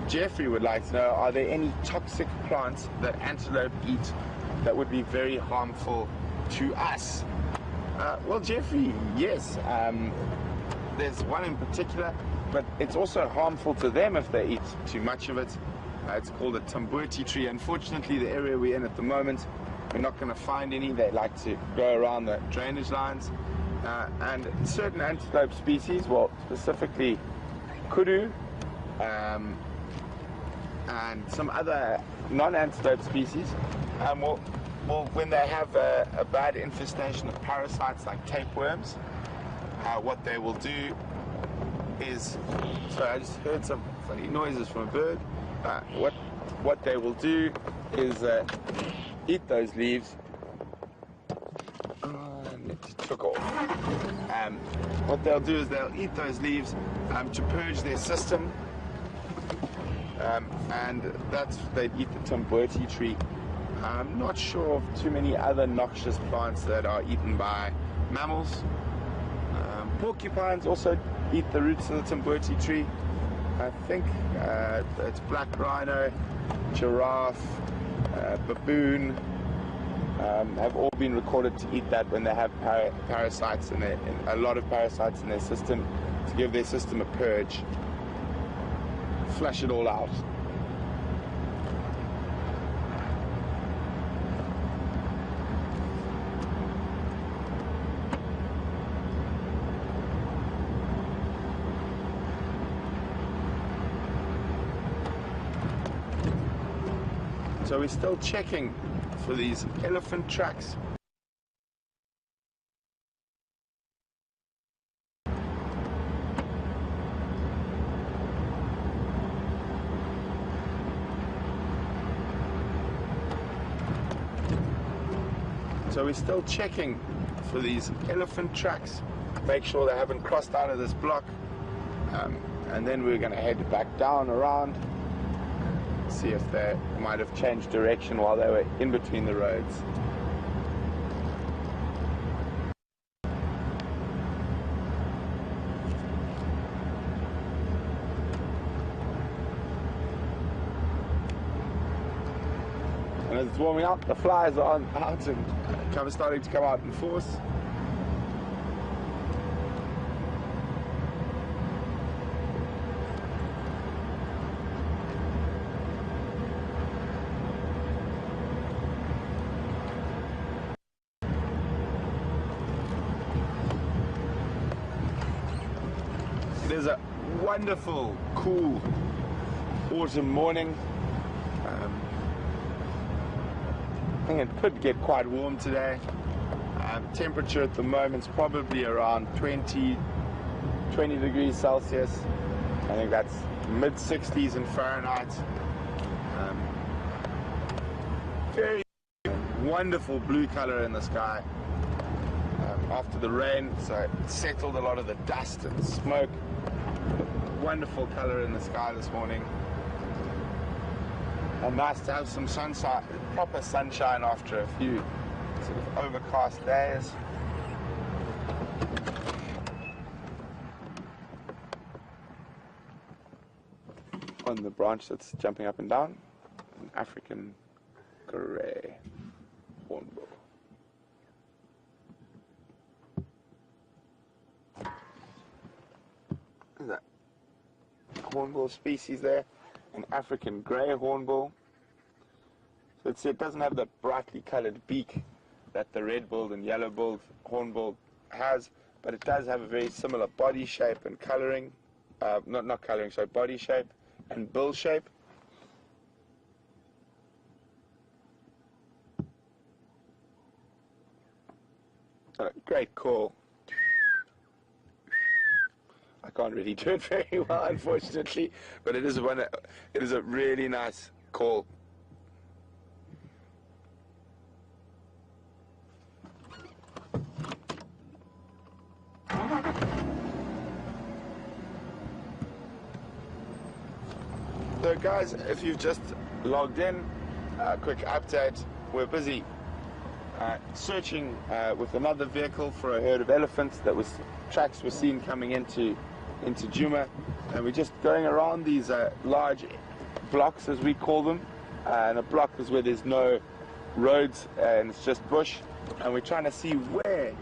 Jeffrey would like to know, are there any toxic plants that antelope eat that would be very harmful to us? Well, Jeffrey, yes. There's one in particular, but it's also harmful to them if they eat too much of it. It's called a tambuti tree. Unfortunately, the area we're in at the moment, we're not going to find any. They like to go around the drainage lines. And certain antelope species, well, specifically kudu, and some other non-antidote species, will when they have a bad infestation of parasites like tapeworms, what they will do is, sorry, I just heard some funny noises from a bird. What they will do is eat those leaves. And it took off. What they'll do is they'll eat those leaves to purge their system, and they'd eat the Tumbuerti tree. I'm not sure of too many other noxious plants that are eaten by mammals. Porcupines also eat the roots of the Tumbuerti tree. I think it's black rhino, giraffe, baboon, have all been recorded to eat that when they have parasites in a lot of parasites in their system, to give their system a purge, flush it all out. So we're still checking for these elephant tracks. So we're still checking for these elephant tracks. Make sure they haven't crossed out of this block. And then we're going to head back down around. See if they might have changed direction while they were in between the roads. And as it's warming up, the flies are out and starting to come out in force. It is a wonderful, cool autumn morning. I think it could get quite warm today. Temperature at the moment is probably around 20 degrees Celsius. I think that's mid-60s in Fahrenheit. Very wonderful blue color in the sky. After the rain, so it settled a lot of the dust and smoke. Wonderful color in the sky this morning. And nice to have some sunshine, proper sunshine after a few sort of overcast days. On the branch that's jumping up and down, an African grey hornbill. That hornbill species there, an African grey hornbill. So it doesn't have the brightly coloured beak that the red-billed and yellow-billed hornbill has, but it does have a very similar body shape and colouring, not colouring, so body shape and bill shape. Great call. I can't really do it very well, unfortunately, but it is a really nice call. So guys, if you've just logged in, quick update, we're busy searching with another vehicle for a herd of elephants that tracks were seen coming into Juma, and we're just going around these large blocks, as we call them, and a block is where there's no roads and it's just bush, and we're trying to see where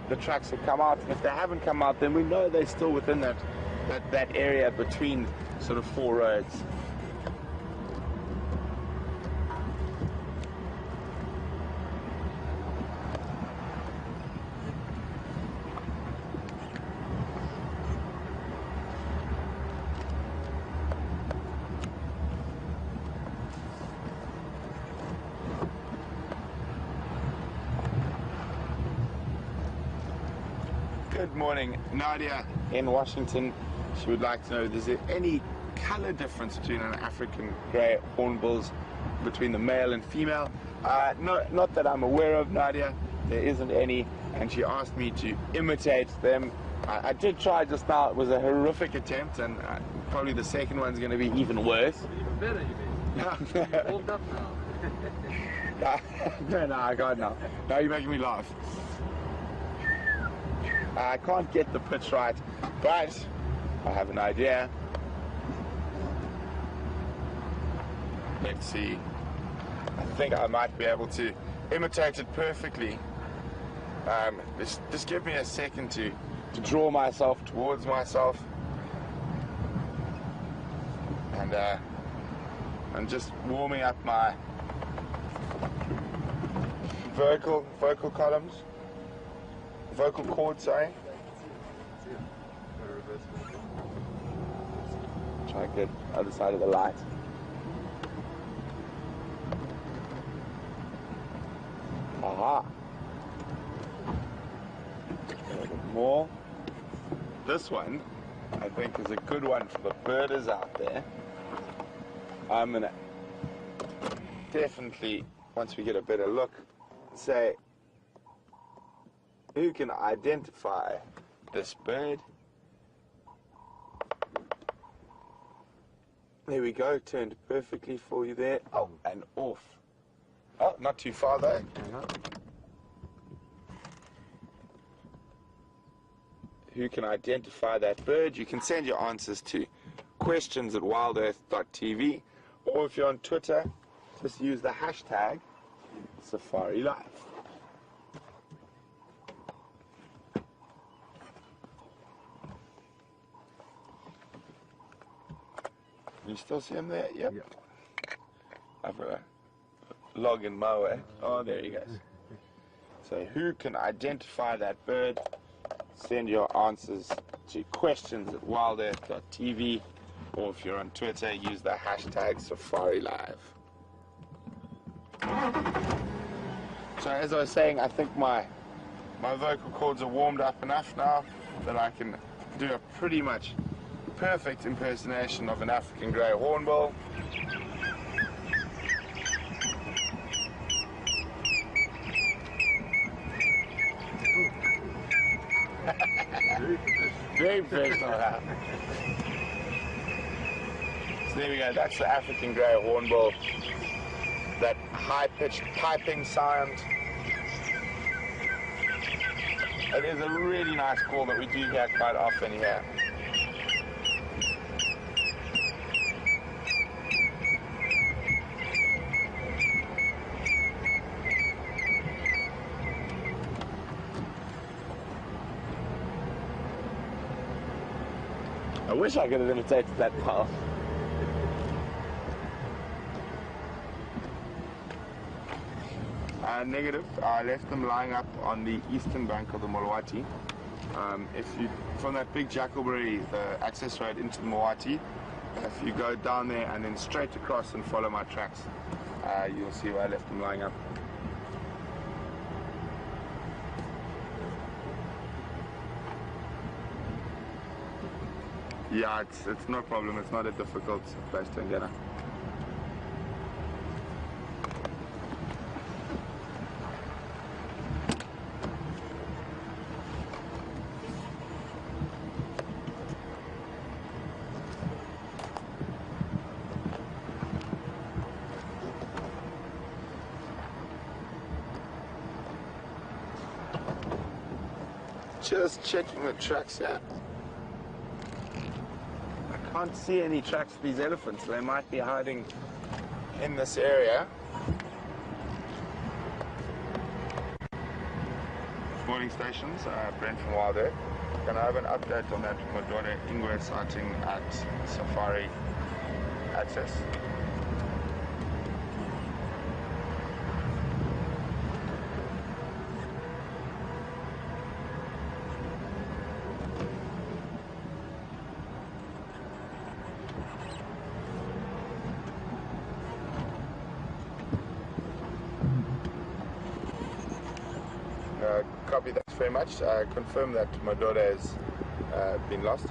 the tracks have come out, and if they haven't come out, then we know they're still within that area between sort of four roads. Good morning, Nadia in Washington. She would like to know, is there any color difference between an African grey hornbills between the male and female? No, not that I'm aware of, Nadia. There isn't any, and she asked me to imitate them. I did try just now. It was a horrific attempt, and probably the second one's going to be even worse. Even better, you mean? Warmed up now. No, I can't now. Now you're making me laugh. I can't get the pitch right, but I have an idea. Let's see. I think I might be able to imitate it perfectly. Just give me a second to draw myself towards myself. And I'm just warming up my vocal columns. Vocal cords, sorry. Try to get other side of the light. Aha. A little bit more. This one, I think, is a good one for the birders out there. I'm gonna definitely, once we get a better look, say, who can identify this bird? There we go, turned perfectly for you there. Oh, and off. Oh, not too far though. Who can identify that bird? You can send your answers to questions@wildearth.tv, or if you're on Twitter, just use the hashtag Safari Live. You still see him there? Yep. I've got a log in my way. Oh, there he goes. So who can identify that bird? Send your answers to questions@wildearth.tv, or if you're on Twitter, use the hashtag Safari Live. So as I was saying, I think my vocal cords are warmed up enough now that I can do a pretty much perfect impersonation of an African grey hornbill. Very professional, huh? So there we go, that's the African grey hornbill. That high-pitched piping sound. It is a really nice call that we do hear quite often here. I wish I could have imitated that path. Negative. I left them lying up on the eastern bank of the Mulwati. If you, from that big Jackalberry, the access road into the Mulwati, if you go down there and then straight across and follow my tracks, you'll see where I left them lying up. Yeah, it's no problem. It's not a difficult place to get. Just checking the tracks out. I can't see any tracks for these elephants. They might be hiding in this area. Morning stations, Brent from WildEarth. Can I have an update on that Madonna Ingwe sighting at Safari Access? Copy, thanks very much. Confirm that my daughter has been lost.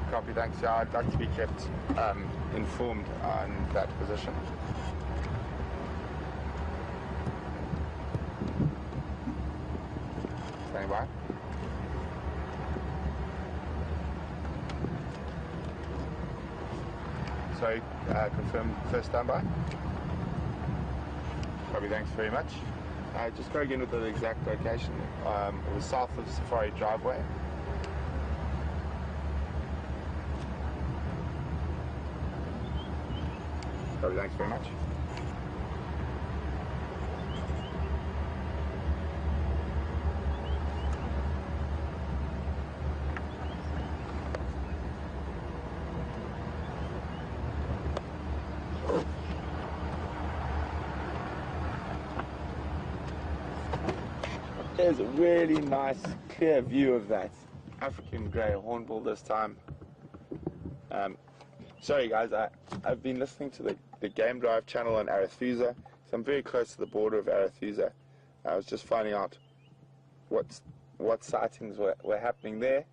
Copy, thanks. Yeah, I'd like to be kept informed on that position. Standing by. Sorry, confirm first standby. Copy, thanks very much. Just go again with the exact location. It was south of Safari driveway. Copy, thanks very much. There's a really nice, clear view of that African grey hornbill this time. Sorry guys, I've been listening to the Game Drive channel on Arethusa, so I'm very close to the border of Arethusa. I was just finding out what sightings were happening there.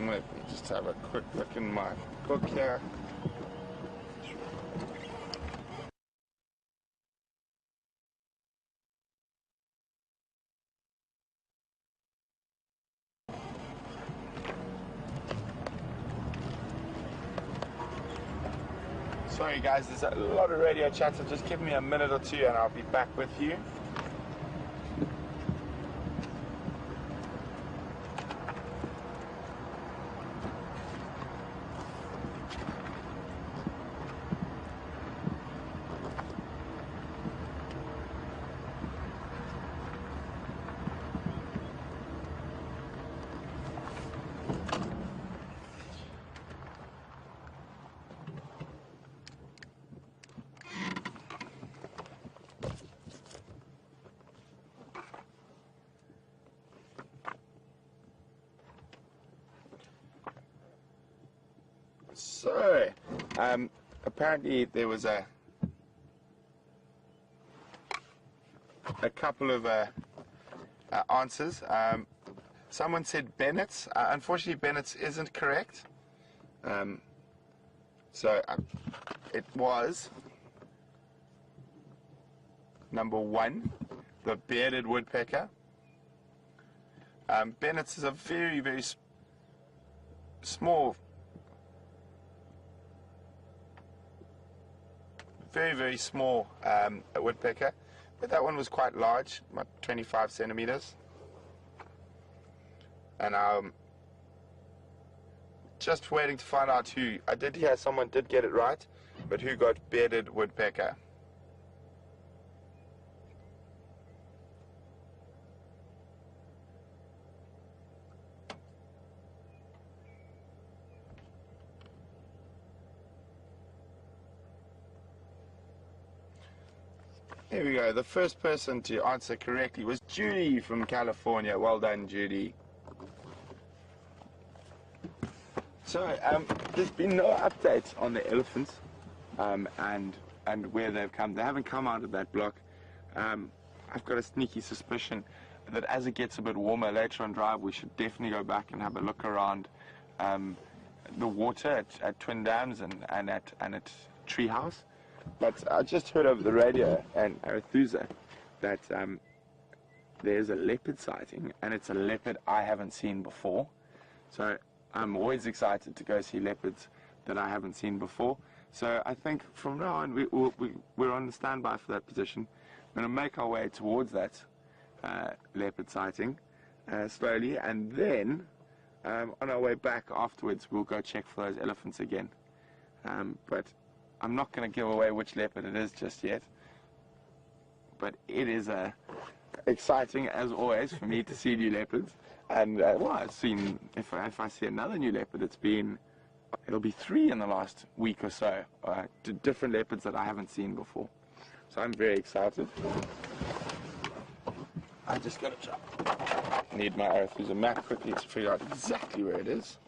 Let me just have a quick look in my book here. Sorry guys, there's a lot of radio chat, so just give me a minute or two and I'll be back with you. So, apparently there was a couple of answers. Someone said Bennett's. Unfortunately, Bennett's isn't correct. So it was number 1, the bearded woodpecker. Bennett's is a very, very small, very small woodpecker, but that one was quite large, about 25 centimeters. And just waiting to find out who. I did hear someone did get it right, but who got bearded woodpecker? There we go. The first person to answer correctly was Judy from California. Well done, Judy. So, there's been no update on the elephants and where they've come. They haven't come out of that block. I've got a sneaky suspicion that as it gets a bit warmer later on drive, we should definitely go back and have a look around the water at Twin Dams and at Treehouse. But I just heard over the radio in Arethusa that there's a leopard sighting, and it's a leopard I haven't seen before. So I'm always excited to go see leopards that I haven't seen before. So I think from now on we're on the standby for that position. We're going to make our way towards that leopard sighting slowly, and then on our way back afterwards we'll go check for those elephants again. But I'm not going to give away which leopard it is just yet, but it is a exciting as always for me to see new leopards. And well, I've seen, if I see another new leopard, it'll be 3 in the last week or so, different leopards that I haven't seen before. So I'm very excited. I just gotta need my Arethusa map quickly to figure out exactly where it is.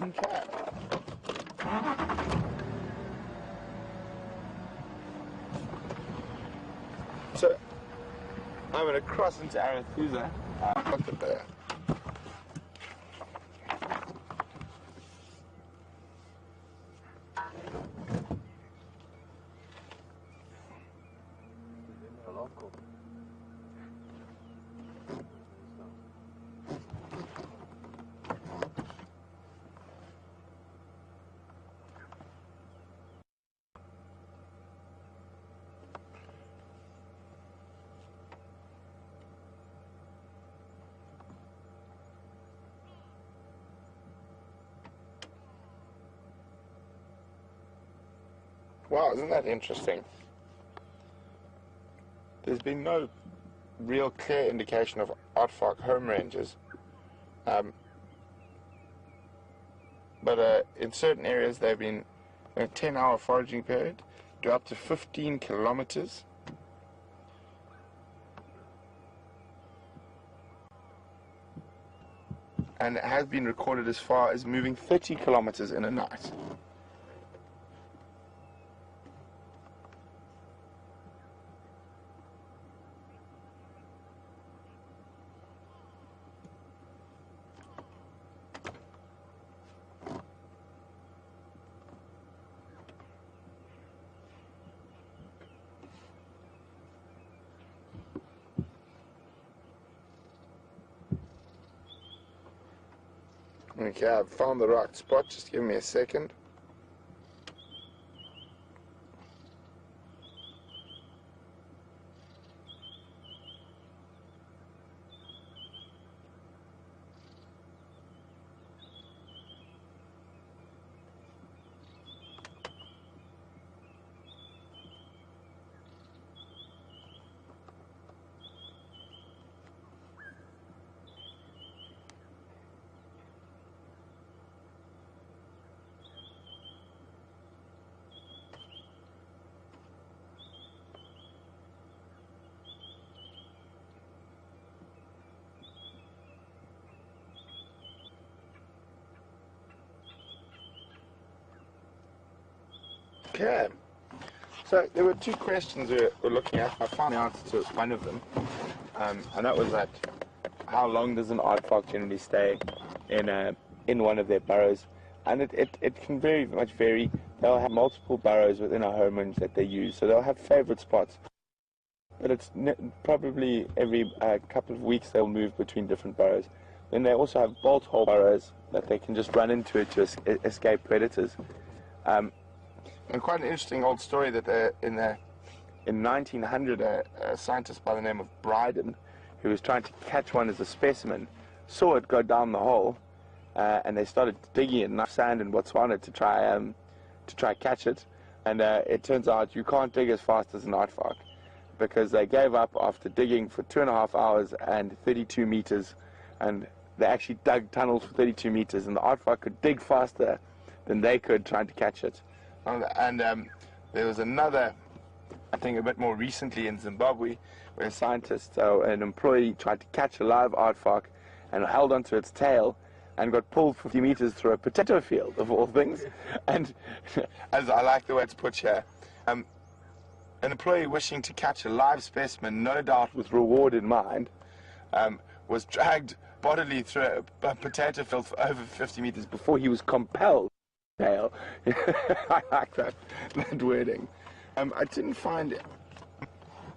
Okay. So I'm going to cross into Arethusa. Look at there. Wow, isn't that interesting? There's been no real clear indication of aardvark home ranges, but in certain areas they've been in a 10-hour foraging period, do up to 15 kilometers. And it has been recorded as far as moving 30 kilometers in a night. Okay, I've found the right spot, just give me a second. Okay, so there were 2 questions we were looking at. I found the answer to one of them, and that was that how long does an aardvark generally stay in one of their burrows? And it can very much vary. They'll have multiple burrows within a home range that they use, so they'll have favorite spots. But it's probably every couple of weeks they'll move between different burrows. Then they also have bolt hole burrows that they can just run into it to escape predators. And quite an interesting old story that in 1900, a scientist by the name of Bryden, who was trying to catch one as a specimen, saw it go down the hole, and they started digging it enough sand in Botswana to try catch it. And it turns out you can't dig as fast as an aardvark, because they gave up after digging for 2.5 hours and 32 meters, and they actually dug tunnels for 32 meters, and the aardvark could dig faster than they could trying to catch it. And there was another, I think a bit more recently in Zimbabwe, where a scientist, an employee, tried to catch a live aardvark and held onto its tail and got pulled 50 meters through a potato field, of all things. And as I like the way it's put here, an employee wishing to catch a live specimen, no doubt with reward in mind, was dragged bodily through a potato field for over 50 meters before he was compelled. Tail. I like that wording. I didn't find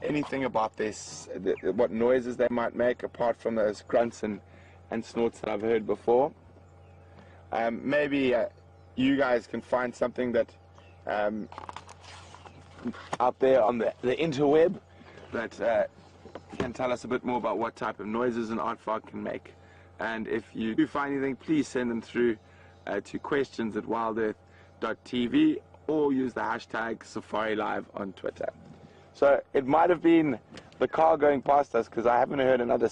anything about this, what noises they might make, apart from those grunts and snorts that I've heard before. Maybe you guys can find something that out there on the interweb that can tell us a bit more about what type of noises an aardvark can make. And if you do find anything, please send them through to questions@wildearth.tv or use the hashtag Safari Live on Twitter. So it might have been the car going past us, because I haven't heard another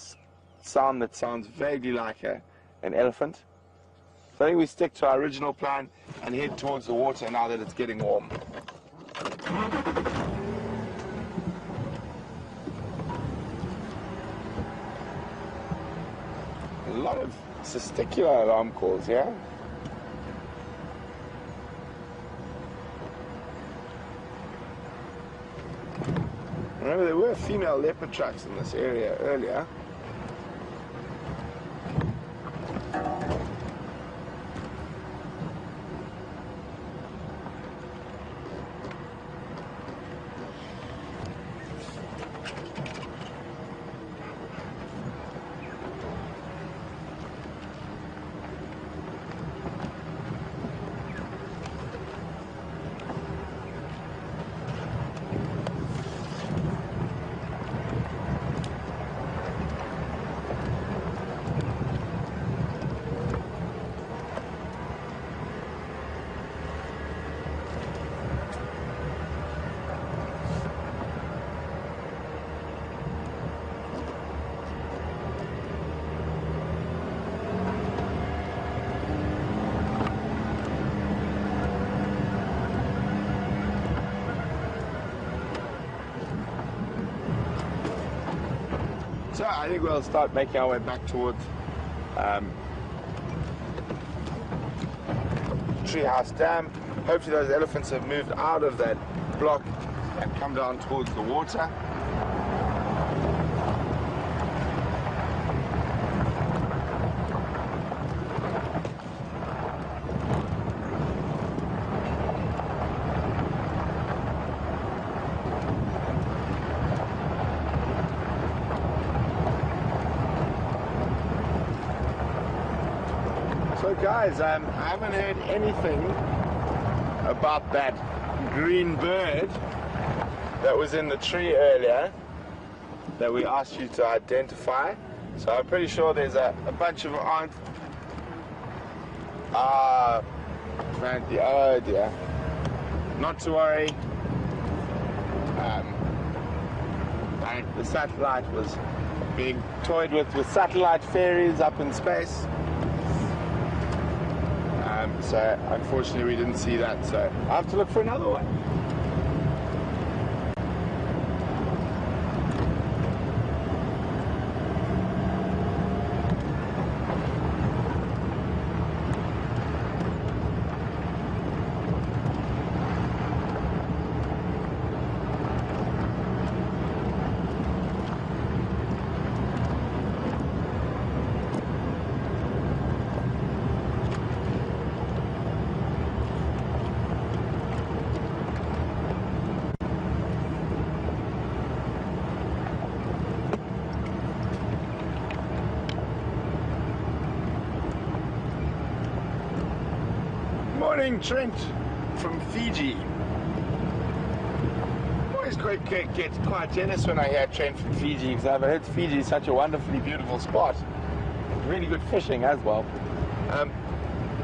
sound that sounds vaguely like an elephant. So I think we stick to our original plan and head towards the water now that it's getting warm. A lot of testicular alarm calls, yeah? Remember, there were female leopard tracks in this area earlier. So I think we'll start making our way back towards Treehouse Dam. Hopefully those elephants have moved out of that block and come down towards the water. So guys, I haven't heard anything about that green bird that was in the tree earlier that we asked you to identify. So I'm pretty sure there's a bunch of ants. Apparently, oh dear. Not to worry. The satellite was being toyed with satellite fairies up in space. So unfortunately we didn't see that, so I have to look for another one. Morning, Trent from Fiji. Always get quite jealous when I hear Trent from Fiji, because I've heard Fiji is such a wonderfully beautiful spot. Really good fishing as well.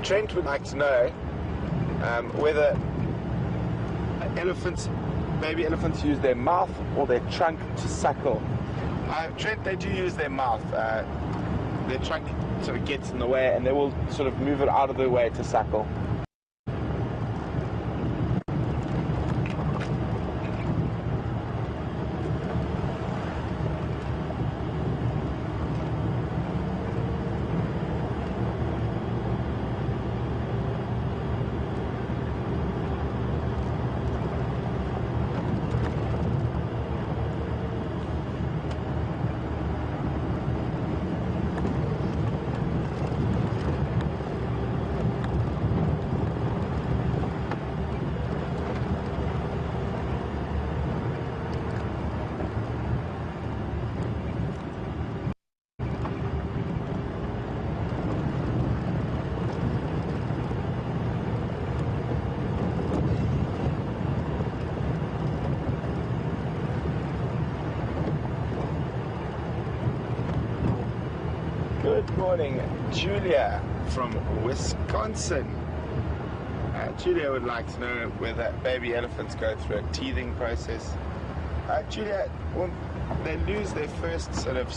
Trent would like to know whether baby elephants use their mouth or their trunk to suckle. Trent, they do use their mouth. Their trunk sort of gets in the way and they will sort of move it out of their way to suckle. Good morning, Julia from Wisconsin. Julia would like to know whether baby elephants go through a teething process. Julia, well, they lose their first sort of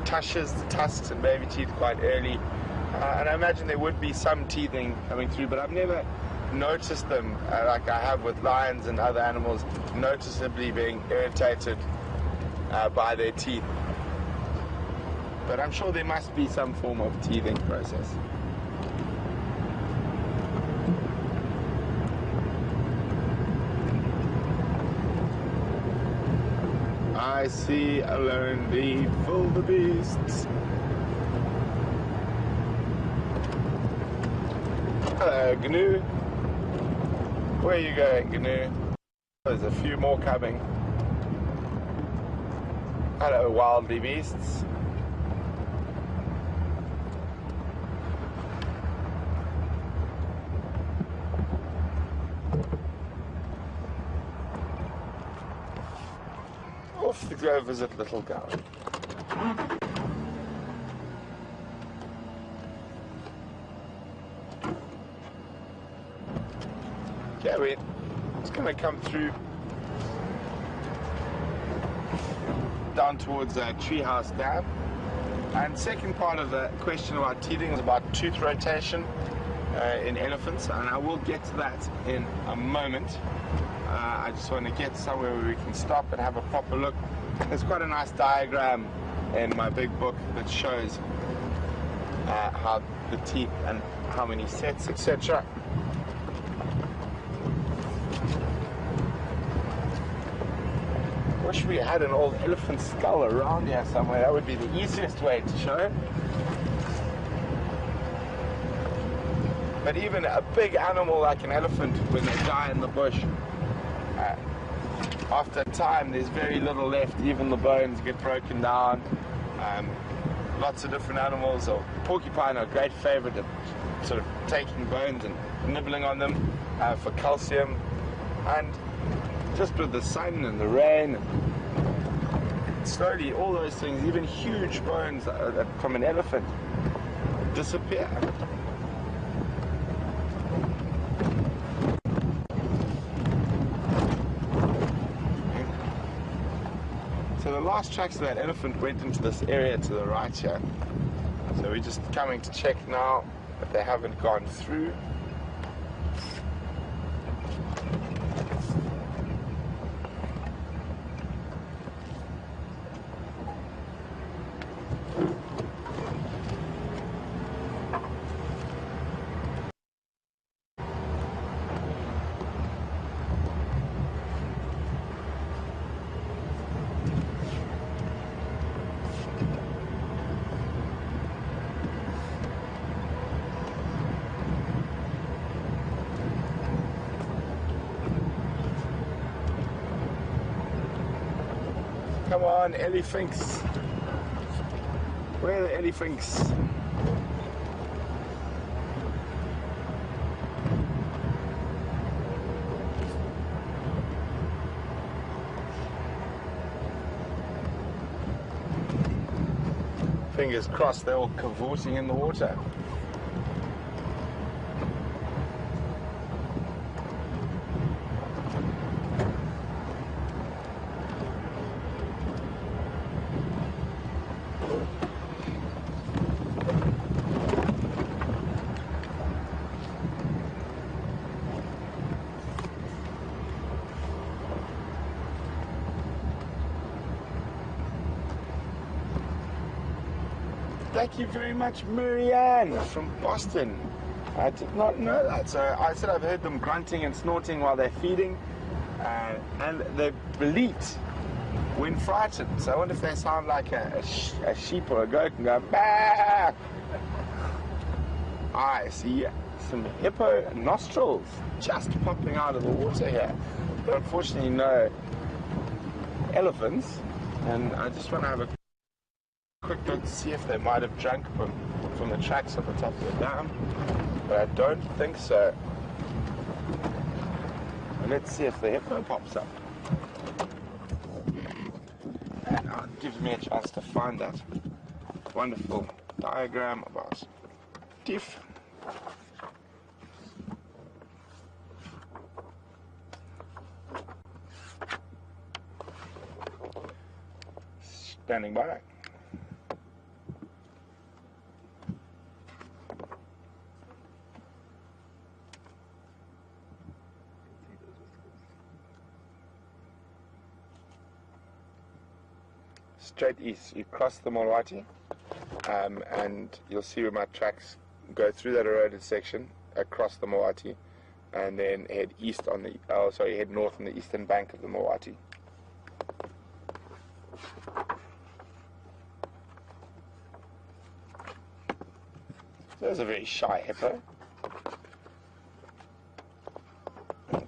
tusks and baby teeth quite early. And I imagine there would be some teething coming through, but I've never noticed them like I have with lions and other animals, noticeably being irritated by their teeth. But I'm sure there must be some form of teething process. I see a lonely wildebeest. Hello, Gnu. Where are you going, Gnu? There's a few more coming. Hello, wildebeests. Off to go visit little girl. Okay, we're just going to come through down towards Treehouse Dam. And second part of the question about teething is about tooth rotation in elephants, and I will get to that in a moment. I just want to get somewhere where we can stop and have a proper look. There's quite a nice diagram in my big book that shows how the teeth and how many sets, etc. Wish we had an old elephant skull around here somewhere. That would be the easiest way to show it. But even a big animal like an elephant, when they die in the bush, after time there's very little left. Even the bones get broken down. Lots of different animals, or porcupine are a great favorite at sort of taking bones and nibbling on them for calcium. And just with the sun and the rain, and slowly all those things, even huge bones from an elephant, disappear. So the last tracks of that elephant went into this area to the right here. So we're just coming to check now that they haven't gone through. Come on, elephants. Where are the elephants? Fingers crossed they're all cavorting in the water. Thank you very much, Marianne from Boston. I did not know that. So I said I've heard them grunting and snorting while they're feeding, and they bleat when frightened. So I wonder if they sound like a sheep or a goat and go, bah! I see some hippo nostrils just popping out of the water here. But unfortunately no elephants, and I just want to have a quick look to see if they might have drunk from the tracks at the top of the dam, but I don't think so. And let's see if the hippo pops up. And it gives me a chance to find that wonderful diagram about teeth. Standing by. Straight east. You cross the Molwati, and you'll see where my tracks go through that eroded section, across the Molwati, and then head east on the, head north on the eastern bank of the Molwati. So there's a very shy hippo,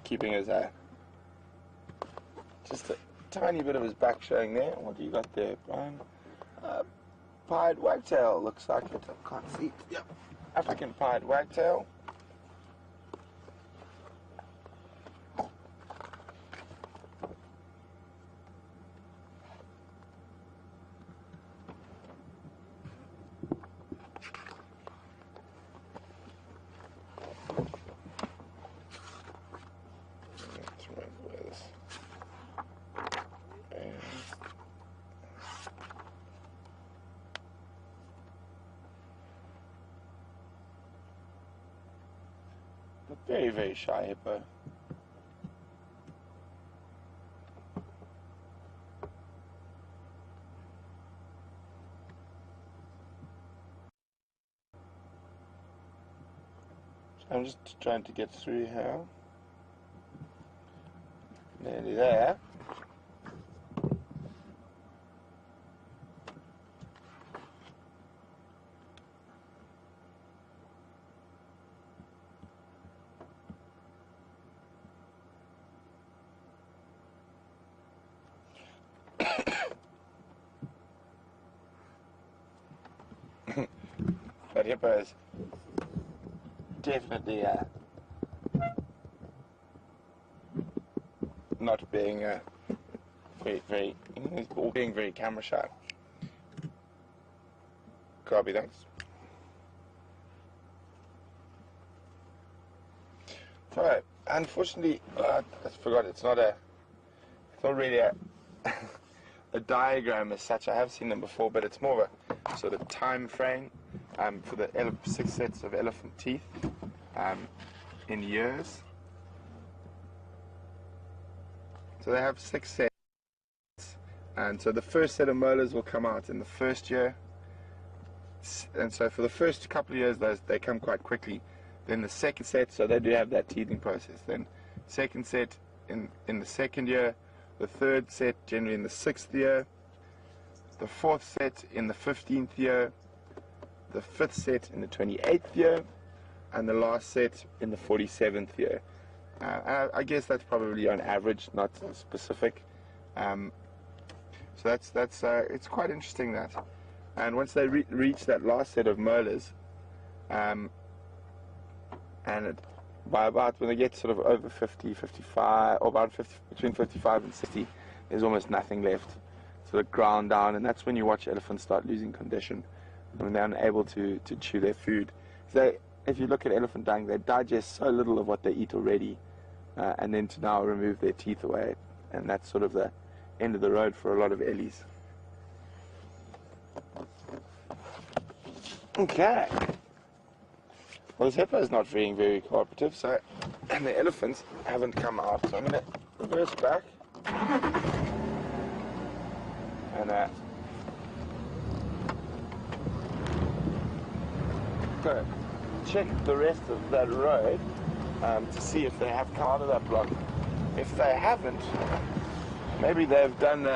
keeping his just a tiny bit of his back showing there. What do you got there, Brian? Pied wagtail, looks like it. I can't see. Yep, African pied wagtail. A very, very shy hippo. So I'm just trying to get through here. Nearly there. But hippo is definitely not being being very camera shy. Copy, thanks. So, unfortunately, I forgot. It's not really a diagram as such. I have seen them before, but it's more of a sort of time frame for the 6 sets of elephant teeth in years. So they have 6 sets, and so the first set of molars will come out in the first year, and so for the first couple of years they come quite quickly. Then the second set, so they do have that teething process. Then second set in the second year, the third set generally in the 6th year, the 4th set in the 15th year, the 5th set in the 28th year, and the last set in the 47th year. I guess that's probably on average, not specific. So that's it's quite interesting that. And once they reach that last set of molars, by about when they get sort of over 50, 55, or about 50, between 55 and 60, there's almost nothing left, sort of ground down, and that's when you watch elephants start losing condition, when they're unable to chew their food. So if you look at elephant dung, they digest so little of what they eat already, and then to now remove their teeth away, and that's sort of the end of the road for a lot of ellies. Okay. Well, this hippo is not being very cooperative, so, and the elephants haven't come out, so I'm going to reverse back and go check the rest of that road to see if they have come out of that block. If they haven't, maybe they've done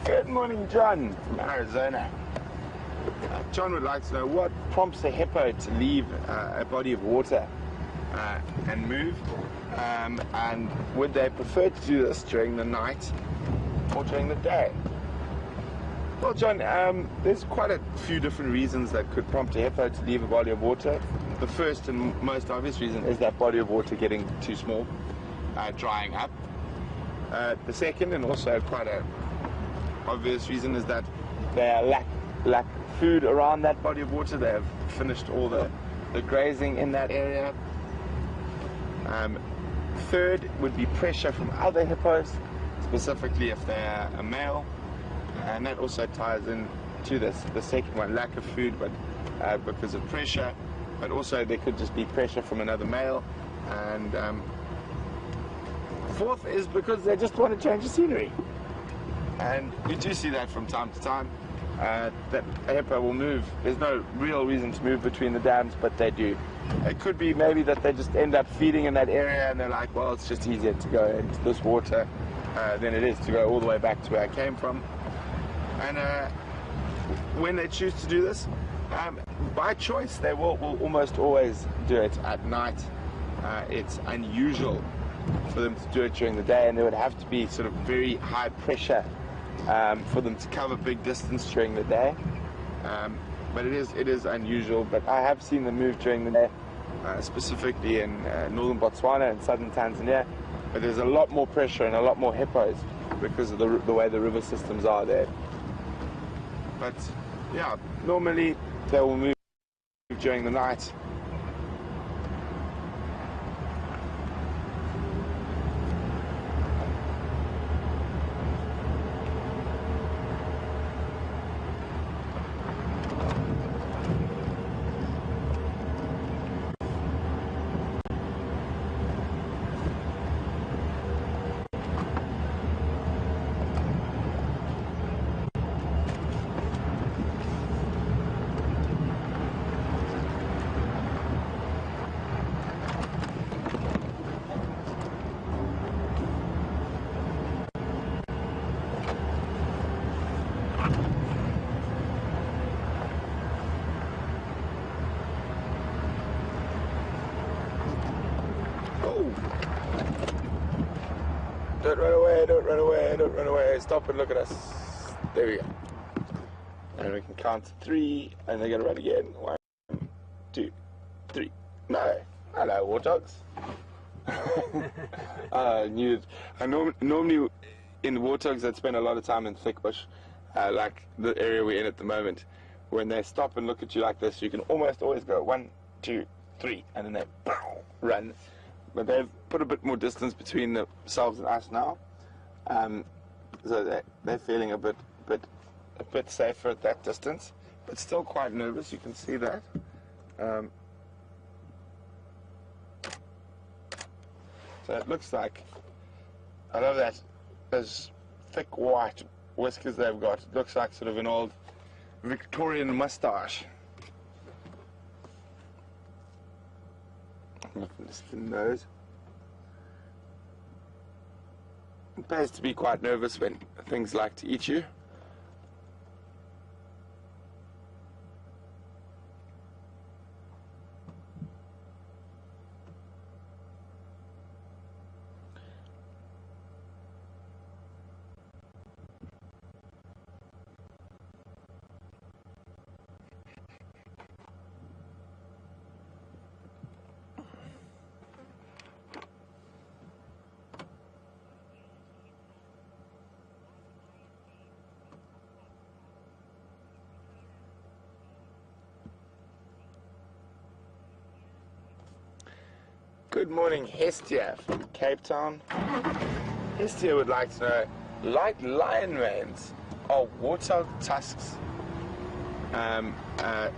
Good morning, John from Arizona. John would like to know what prompts a hippo to leave a body of water and move. And would they prefer to do this during the night or during the day? Well, John, there's quite a few different reasons that could prompt a hippo to leave a body of water. The first and most obvious reason is that body of water getting too small, drying up. The second, and also quite a obvious reason, is that they lack food around that body of water. They have finished all the grazing in that area. Third would be pressure from other hippos, specifically if they're a male, and that also ties in to the second one, lack of food, but because of pressure, but also there could just be pressure from another male. And fourth is because they just want to change the scenery, and we do see that from time to time, that a hippo will move. There's no real reason to move between the dams, but they do. It could be maybe that they just end up feeding in that area and they're like, well, it's just easier to go into this water than it is to go all the way back to where I came from. And when they choose to do this, by choice, they will almost always do it at night. It's unusual for them to do it during the day, and there would have to be sort of very high pressure for them to cover big distance during the day. But it is unusual. But I have seen them move during the day, specifically in northern Botswana and southern Tanzania. But there's a lot more pressure and a lot more hippos because of the way the river systems are there. But yeah, normally they will move during the night. Don't run away, don't run away, don't run away. Stop and look at us. There we go. And we can count to 3, and they're going to run again. 1, 2, 3. No. Hello, warthogs. I knew it. Normally, in warthogs that spend a lot of time in thick bush, like the area we're in at the moment, when they stop and look at you like this, you can almost always go 1, 2, 3, and then they run. But they've put a bit more distance between themselves and us now, so they're feeling a bit safer at that distance, but still quite nervous. You can see that. So it looks like, I love that, those thick white whiskers they've got. It looks like sort of an old Victorian moustache. Just the nose. It pays to be quite nervous when things like to eat you. Good morning, Hestia from Cape Town. Hestia would like to know, like lion manes, are warthog tusks a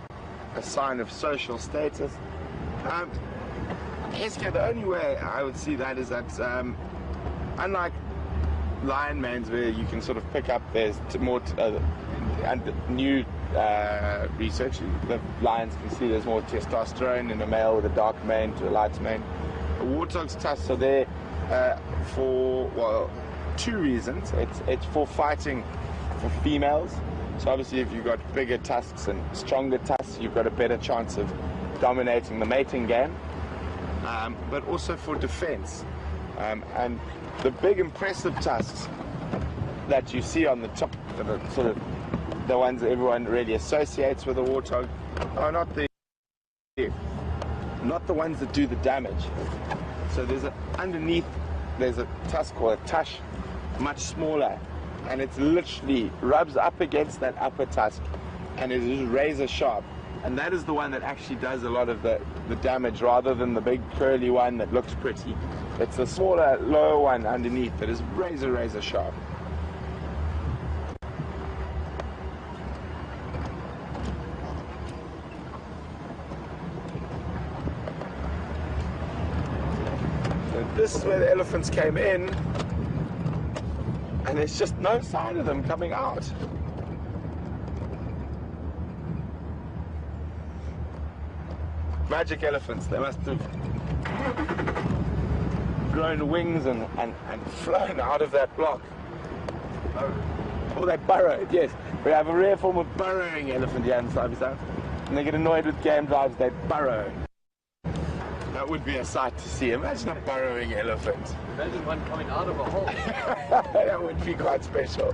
sign of social status? Hestia, the only way I would see that is that unlike lion manes, where you can sort of pick up, there's more new research, the lions can see there's more testosterone in a male with a dark mane to a light mane. Warthog's tusks are there for, well, 2 reasons. It's for fighting for females. So obviously if you've got bigger tusks and stronger tusks, you've got a better chance of dominating the mating game. but also for defense. And the big impressive tusks that you see on the top, that are sort of the ones that everyone really associates with a warthog, are not the ones that do the damage. So underneath there's a tusk or a tush, much smaller, and it's literally rubs up against that upper tusk and it is razor sharp, and that is the one that actually does a lot of the damage, rather than the big curly one that looks pretty. It's the smaller, lower one underneath that is razor sharp. So this is where the elephants came in, and there's just no sign of them coming out. Magic elephants, they must have grown wings and flown out of that block. Oh, they burrowed, yes. We have a rare form of burrowing elephant here in South. And they get annoyed with game drives, they burrow. That would be a sight to see. Imagine a burrowing elephant. Imagine one coming out of a hole. That would be quite special.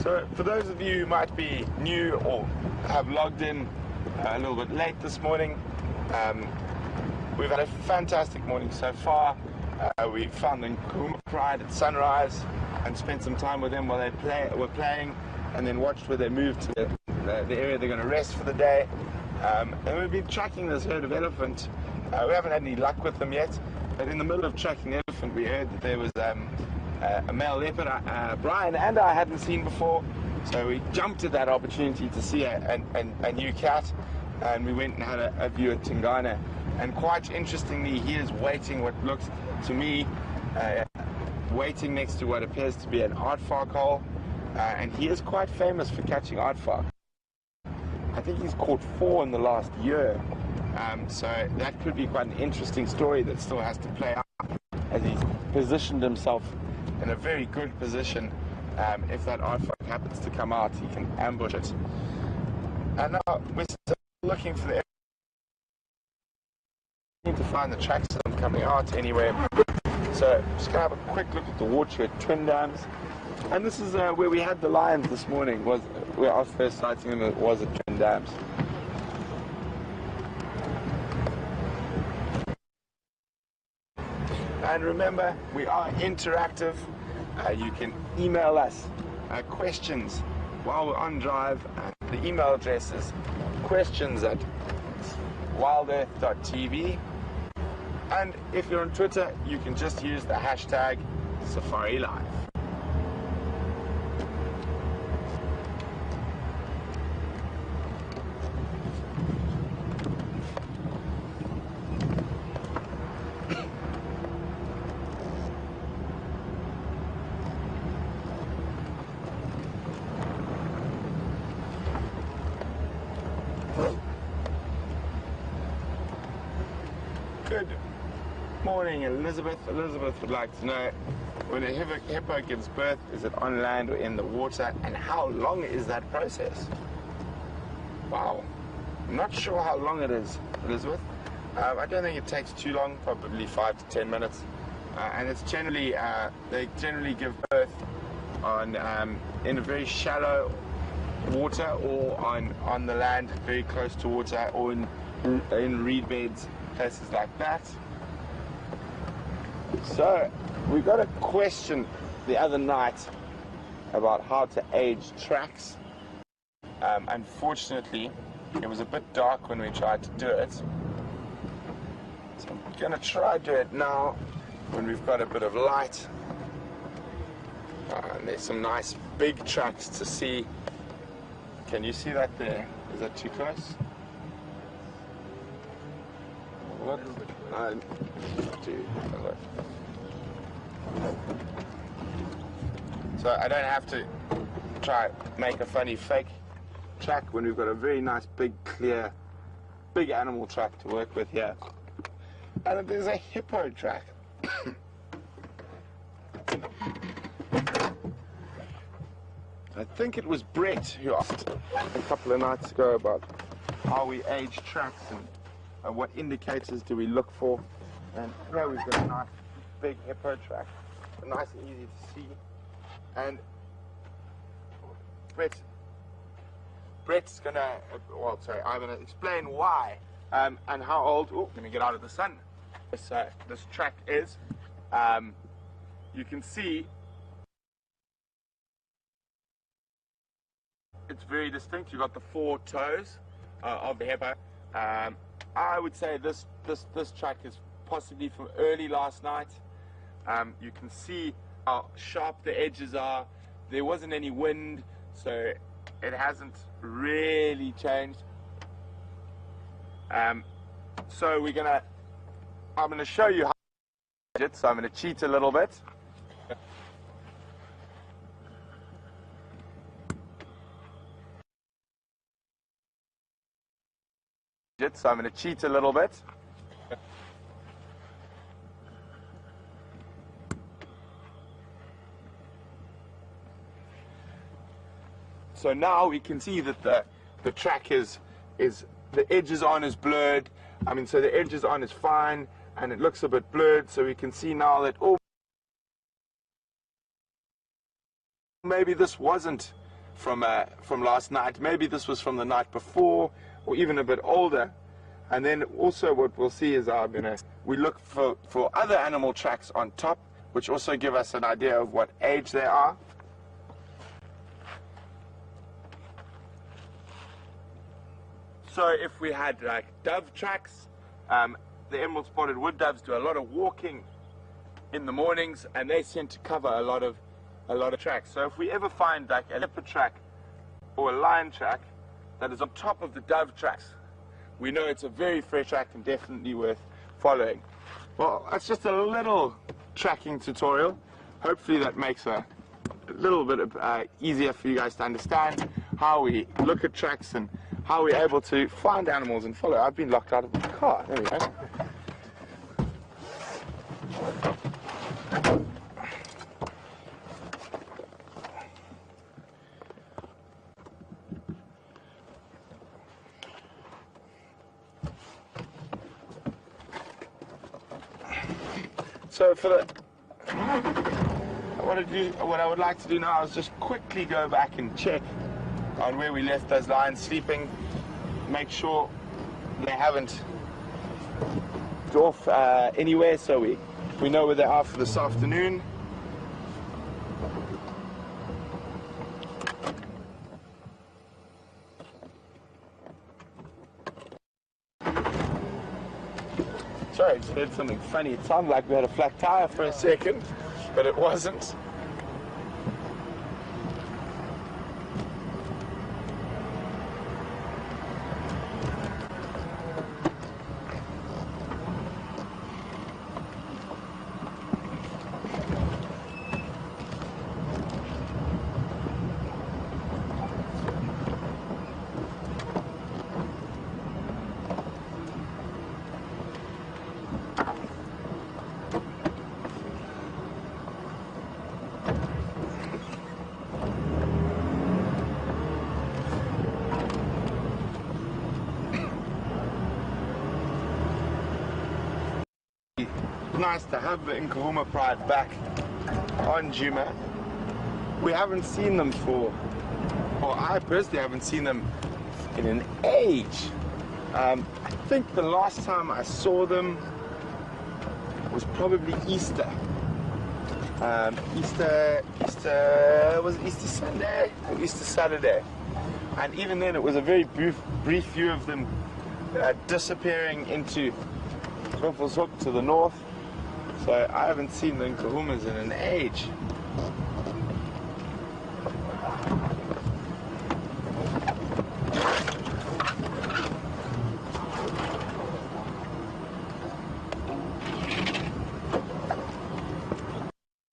So, for those of you who might be new or have logged in a little bit late this morning, we've had a fantastic morning so far. We found the Nkuhuma pride at sunrise and spent some time with them while they were playing, and then watched where they moved to the area they're going to rest for the day. And we've been tracking this herd of elephant. We haven't had any luck with them yet, but in the middle of tracking the elephant, we heard that there was a male leopard Brian and I hadn't seen before, so we jumped at that opportunity to see a new cat, and we went and had a view at Tingana. And quite interestingly, he is waiting what looks to me waiting next to what appears to be an aardvark hole, and he is quite famous for catching aardvark. I think he's caught 4 in the last year, so that could be quite an interesting story that still has to play out, as he's positioned himself in a very good position. If that aardvark happens to come out, he can ambush it. And now we're still looking for the to find the tracks of them coming out anywhere. So just gonna have a quick look at the water at Twin Dams, and this is where we had the lions this morning. Was where our first sighting of them was at Twin Dams. And remember, we are interactive. You can email us questions while we're on drive. The email address is questions@wildearth.tv. And if you're on Twitter, you can just use the hashtag #SafariLive. Good morning, Elizabeth. Elizabeth would like to know, when a hippo gives birth, is it on land or in the water, and how long is that process? Wow, I'm not sure how long it is, Elizabeth. I don't think it takes too long, probably 5 to 10 minutes. And it's generally, they generally give birth on in a very shallow water, or on the land very close to water, or in reed beds, places like that. So we got a question the other night about how to age tracks. Unfortunately, it was a bit dark when we tried to do it, so I'm gonna try to do it now when we've got a bit of light. And there's some nice big tracks to see. Can you see that there? Is that too close? What? So I don't have to try make a funny fake track when we've got a very nice big clear big animal track to work with here. And there's a hippo track. I think it was Brett who asked a couple of nights ago about how we age tracks and what indicators do we look for. And here we've got a nice big hippo track, nice and easy to see. And Brett's gonna, well, sorry, I'm gonna explain why and how old. Oh, let me get out of the sun. This track is. You can see it's very distinct. You've got the 4 toes of the hippo. I would say this track is possibly from early last night. You can see how sharp the edges are. There wasn't any wind, so it hasn't really changed. So I'm gonna show you how to age it. So I'm gonna cheat a little bit. So I'm going to cheat a little bit. So now we can see that the track is the edges aren't as blurred. I mean, so the edges aren't as fine, and it looks a bit blurred. So we can see now that maybe this wasn't from last night. Maybe this was from the night before, or even a bit older. And then also what we'll see is we look for other animal tracks on top, which also give us an idea of what age they are. So if we had like dove tracks, the emerald spotted wood doves do a lot of walking in the mornings, and they tend to cover a lot of tracks. So if we ever find like a leopard track or a lion track that is on top of the dove tracks, we know it's a very fresh track and definitely worth following. Well, that's just a little tracking tutorial. Hopefully that makes a little bit easier for you guys to understand how we look at tracks and how we're able to find animals and follow. I've been locked out of the car. There we go. So what I would like to do now is just quickly go back and check on where we left those lions sleeping, make sure they haven't gone off anywhere, so we know where they are for this afternoon. Sorry, I just heard something funny. It sounded like we had a flat tire for a second, but it wasn't. Nice to have the Nkuhuma pride back on Djuma. We haven't seen them I personally haven't seen them in an age. I think the last time I saw them was probably Easter. Was it Easter Sunday or Easter Saturday? And even then it was a very brief view of them disappearing into Hoek to the north. So I haven't seen the Nkuhumas in an age.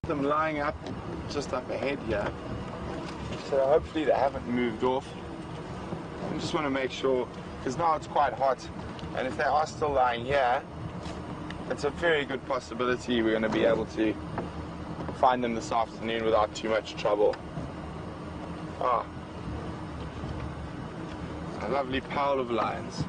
Them lying up just up ahead here. So hopefully they haven't moved off. I just want to make sure, because now it's quite hot, and if they are still lying here, it's a very good possibility we're going to be able to find them this afternoon without too much trouble. A lovely pile of lions.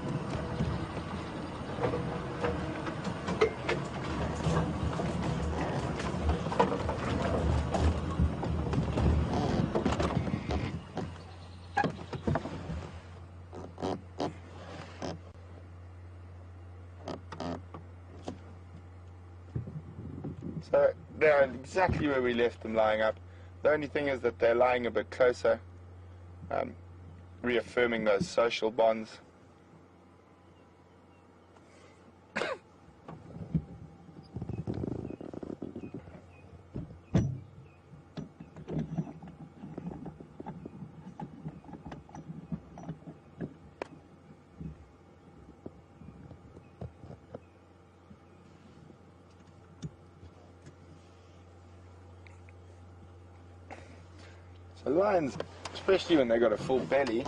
So they're exactly where we left them lying up. The only thing is that they're lying a bit closer, reaffirming those social bonds. So lions, especially when they got a full belly,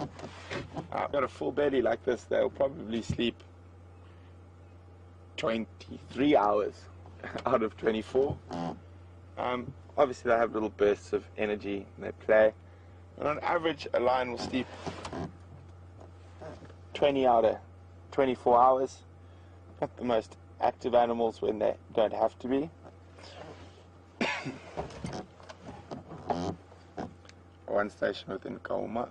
like this, they'll probably sleep 23 hours out of 24. Obviously they have little bursts of energy and they play. And on average, a lion will sleep 20 out of 24 hours. Not the most active animals when they don't have to be. One station within Nkuhuma.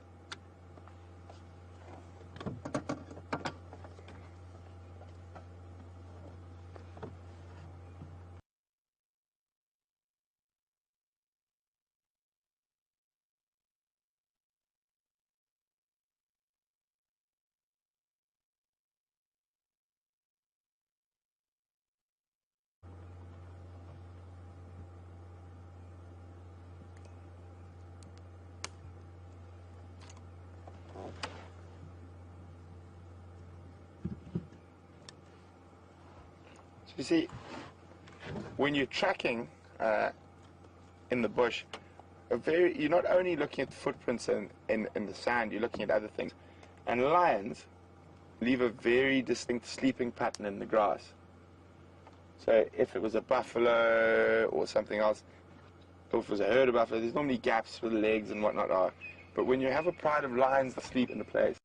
So you see, when you're tracking in the bush, you're not only looking at footprints in the sand, you're looking at other things. And lions leave a very distinct sleeping pattern in the grass. So if it was a buffalo or something else, or if it was a herd of buffalo, there's normally gaps where the legs and whatnot are. But when you have a pride of lions that sleep in a place,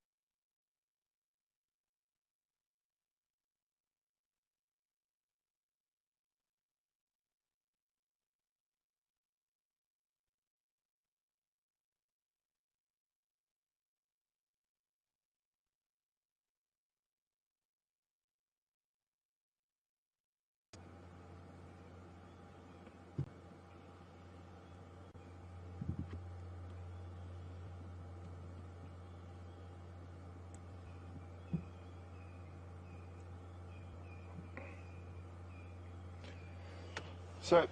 so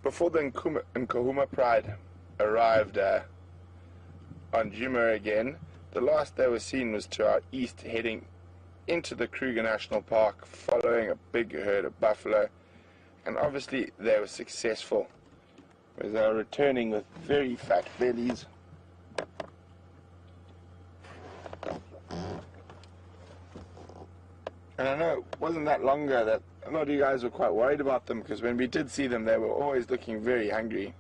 before the Nkuhuma Pride arrived on Juma again, the last they were seen was to our east, heading into the Kruger National Park, following a big herd of buffalo, and obviously they were successful, as they were returning with very fat bellies. And I know it wasn't that long ago that a lot of you guys were quite worried about them, because when we did see them, they were always looking very hungry.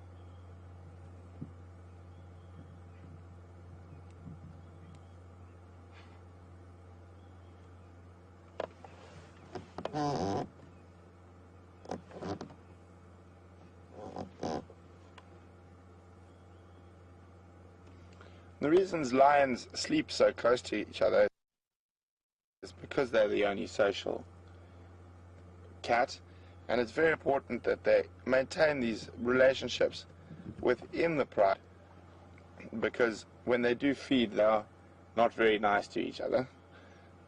The reasons lions sleep so close to each other is because they're the only social cat, and it's very important that they maintain these relationships within the pride, because when they do feed, they are not very nice to each other,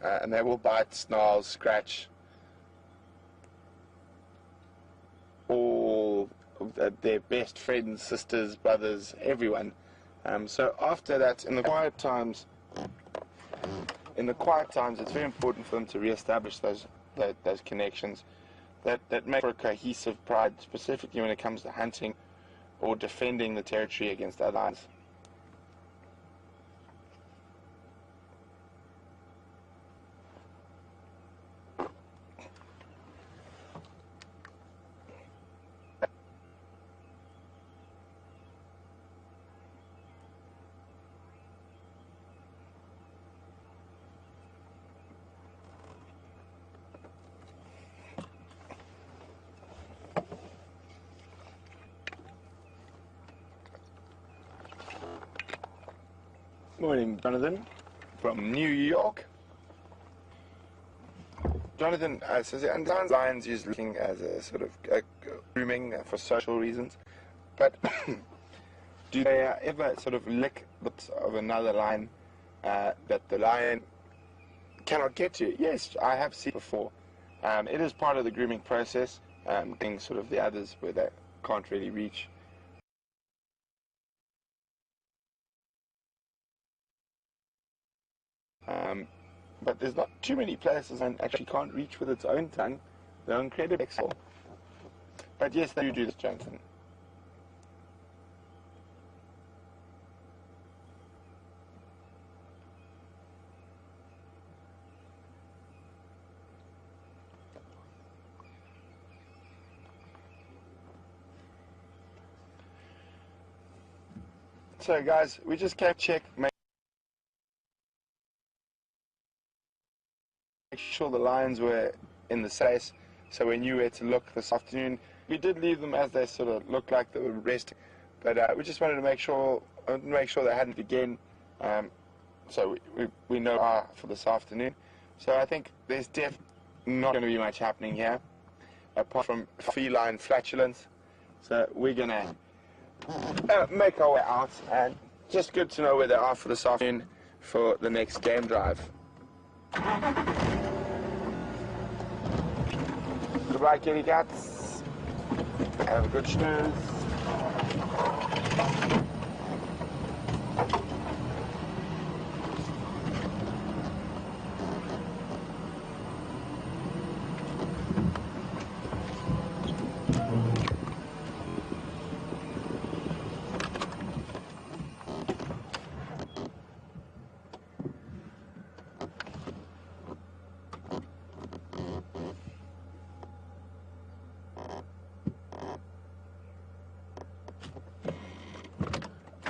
and they will bite, snarl, scratch all of their best friends, sisters, brothers, everyone. So after that, in the quiet times, it's very important for them to re-establish those connections that make for a cohesive pride, specifically when it comes to hunting or defending the territory against other lions. Morning, Jonathan, from New York. Jonathan says, and lions is looking as a sort of grooming for social reasons, but do they ever sort of lick the bits of another lion that the lion cannot get to? Yes, I have seen it before. It is part of the grooming process, getting sort of the others where they can't really reach. But there's not too many places and actually can't reach with its own tongue. They're incredibly flexible. But yes, they do this, Jonathan. So guys, we just came to check, make sure the lions were in the space. So we knew where to look this afternoon. We did leave them as they sort of looked like they were resting, but we just wanted to make sure they hadn't again. So we know for this afternoon. So I think there's definitely not going to be much happening here, apart from feline flatulence. So we're going to make our way out, and just good to know where they are for this afternoon for the next game drive. Goodbye, kitty cats. Have a good snooze.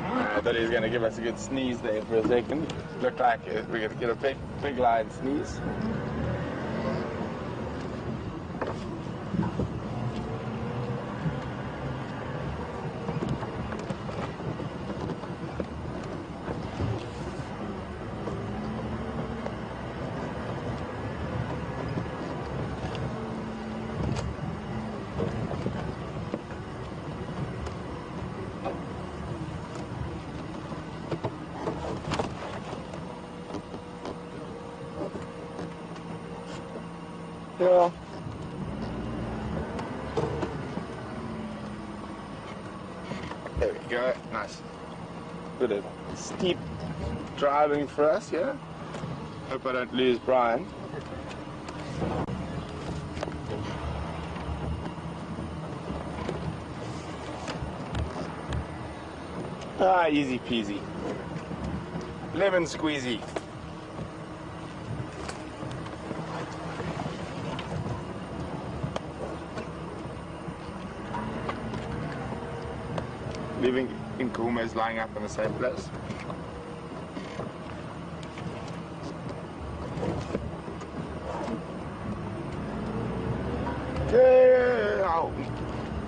I thought he was going to give us a good sneeze there for a second. Looked like we're going to get a big lion sneeze. Yeah. There we go. Nice. Bit of steep driving for us, yeah? Hope I don't lose Brian. Easy peasy. Lemon squeezy. Leaving Nkuhuma is lying up in the same place. Oh,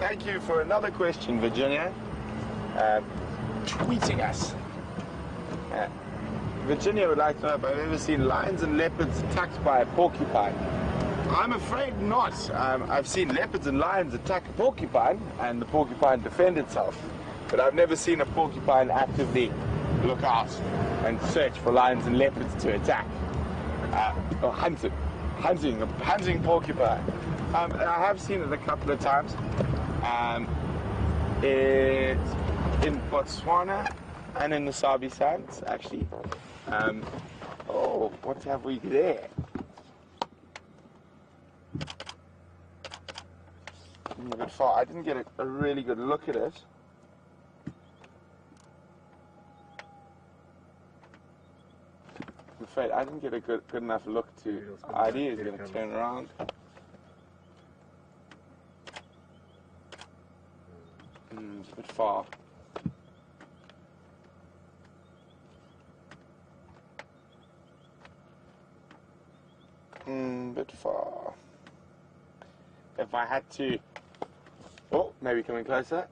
thank you for another question, Virginia. Tweeting us. Virginia would like to know if I've ever seen lions and leopards attacked by a porcupine. I'm afraid not. I've seen leopards and lions attack a porcupine, and the porcupine defend itself. But I've never seen a porcupine actively look out and search for lions and leopards to attack. Or hunting porcupine. I have seen it a couple of times. It's in Botswana and in the Sabi Sands, actually. Oh, what have we there? A bit far. I didn't get a really good look at it. I'm afraid I didn't get a good enough look to ID is going to turn around. It's a bit far. Bit far. If I had to... Oh, maybe coming closer.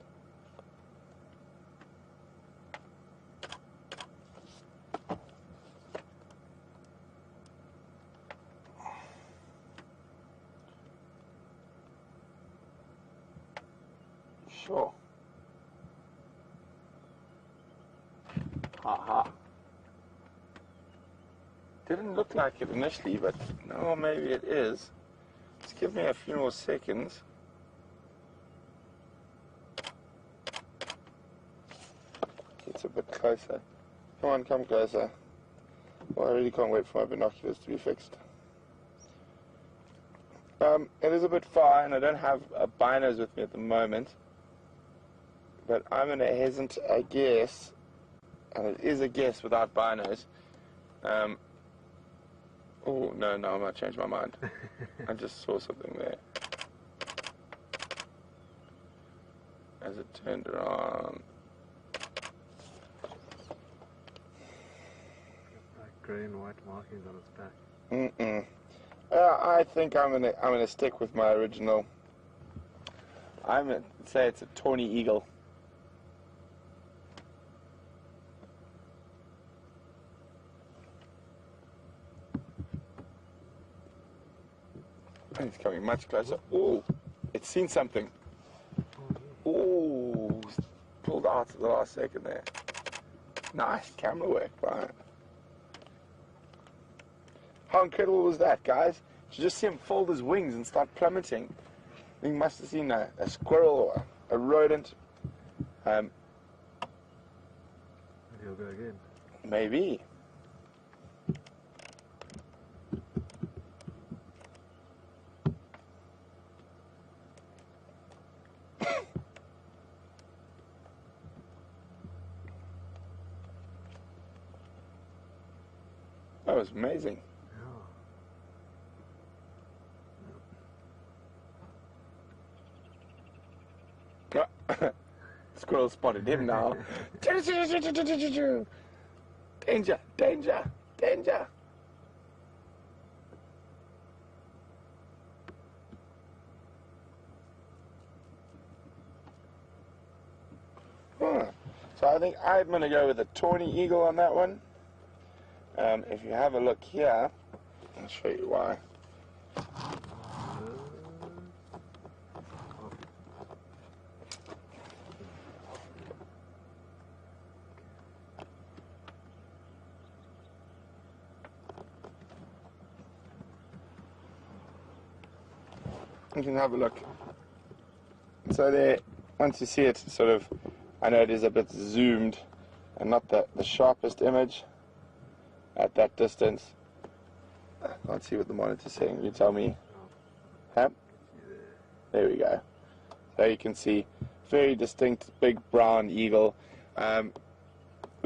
sure. Haha. Didn't look like it initially, but no, maybe it is. Just give me a few more seconds. It's a bit closer. Come on, come closer. Well, I really can't wait for my binoculars to be fixed. It is a bit far, and I don't have binos with me at the moment. But I'm going to hesitate, I guess, and it is a guess without binos. Oh, no, I might change my mind. I just saw something there. As it turned around. Like grey and white markings on its back. I think I'm gonna stick with my original. I'm gonna say it's a tawny eagle. It's coming much closer. Oh, it's seen something. Oh, pulled out at the last second there. Nice camera work, Brian. How incredible was that, guys? To just see him fold his wings and start plummeting. You must have seen a squirrel or a rodent. Maybe he'll go again. Maybe. That was amazing. Squirrel spotted him now. Danger, danger, danger. So I think I'm going to go with a tawny eagle on that one. If you have a look here, I'll show you why. You can have a look. So there, once you see it, sort of, I know it is a bit zoomed and not the sharpest image at that distance. I can't see what the monitor's saying. You tell me. Huh? There we go. So you can see very distinct big brown eagle. The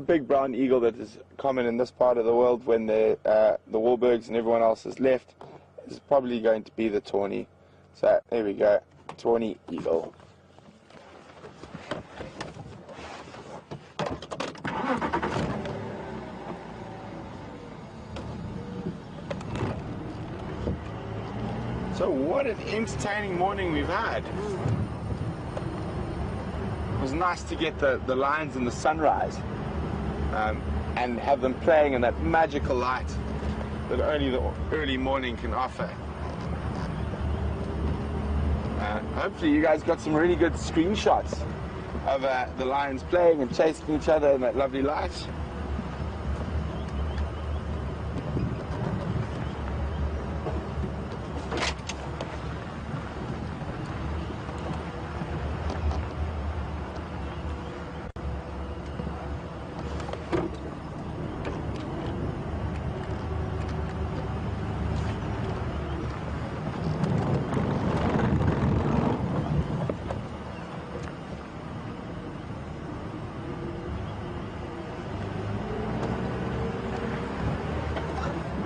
big brown eagle that is common in this part of the world when the Wahlbergs and everyone else has left is probably going to be the tawny. So there we go, tawny eagle. So what an entertaining morning we've had. It was nice to get the lions in the sunrise and have them playing in that magical light that only the early morning can offer. Hopefully you guys got some really good screenshots of the lions playing and chasing each other in that lovely light.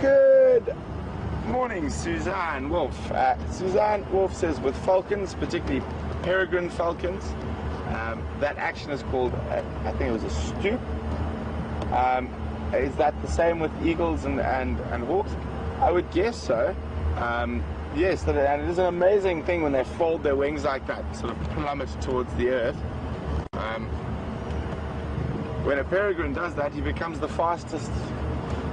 Good morning, Suzanne Wolf. Suzanne Wolf says with falcons, particularly peregrine falcons, that action is called, I think it was a stoop. Is that the same with eagles and hawks? I would guess so. Yes, and it is an amazing thing when they fold their wings like that, sort of plummet towards the earth. When a peregrine does that, he becomes the fastest.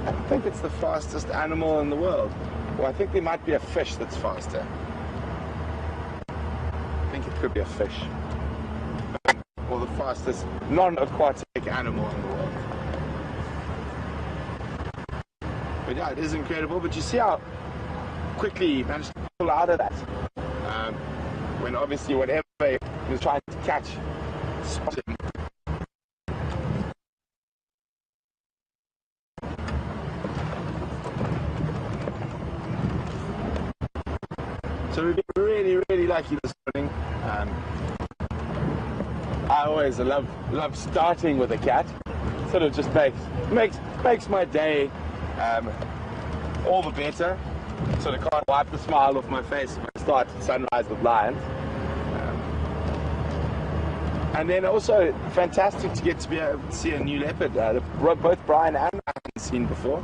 I think it's the fastest animal in the world. Well, I think there might be a fish that's faster. I think it could be a fish. or the fastest non-aquatic animal in the world. But yeah, it is incredible. But you see how quickly he managed to pull out of that. When obviously whatever he was trying to catch, spotted him. So we've been really, really lucky this morning. I always love starting with a cat. Sort of just makes my day all the better. Sort of can't wipe the smile off my face when I start at sunrise with lions. And then also fantastic to get to be able to see a new leopard. Both Brian and I haven't seen before.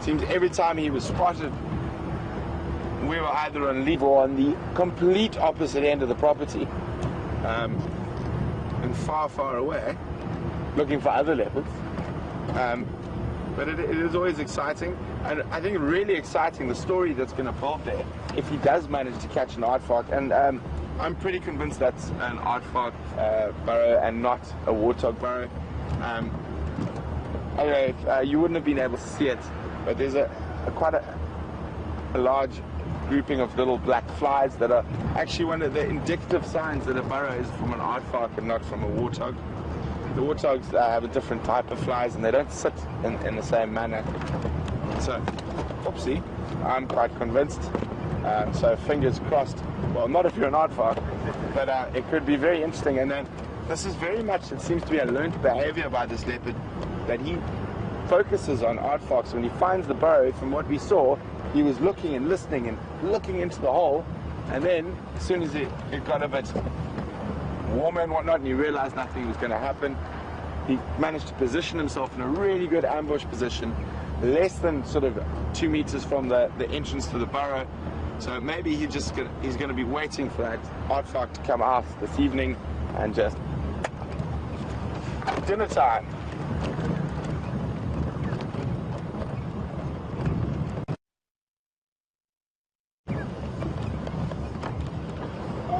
Seems every time he was spotted, we were either on leave or on the complete opposite end of the property, and far, far away, looking for other leopards. But it is always exciting, and I think really exciting the story that's going to build there if he does manage to catch an aardvark. And I'm pretty convinced that's an aardvark burrow and not a warthog burrow. I don't know if you wouldn't have been able to see it, but there's quite a large grouping of little black flies that are actually one of the indicative signs that a burrow is from an aardvark and not from a warthog. The warthogs have a different type of flies and they don't sit in the same manner. So, oopsie, I'm quite convinced. So fingers crossed. Well, not if you're an aardvark, but it could be very interesting. And then this is very much, it seems to be a learned behavior by this leopard, that he focuses on aardvarks. When he finds the burrow, from what we saw, he was looking and listening and looking into the hole, and then as soon as it got a bit warmer and whatnot and he realized nothing was going to happen, he managed to position himself in a really good ambush position, less than sort of 2 meters from the entrance to the burrow. So maybe he's going to be waiting for that aardvark to come out this evening and just dinner time.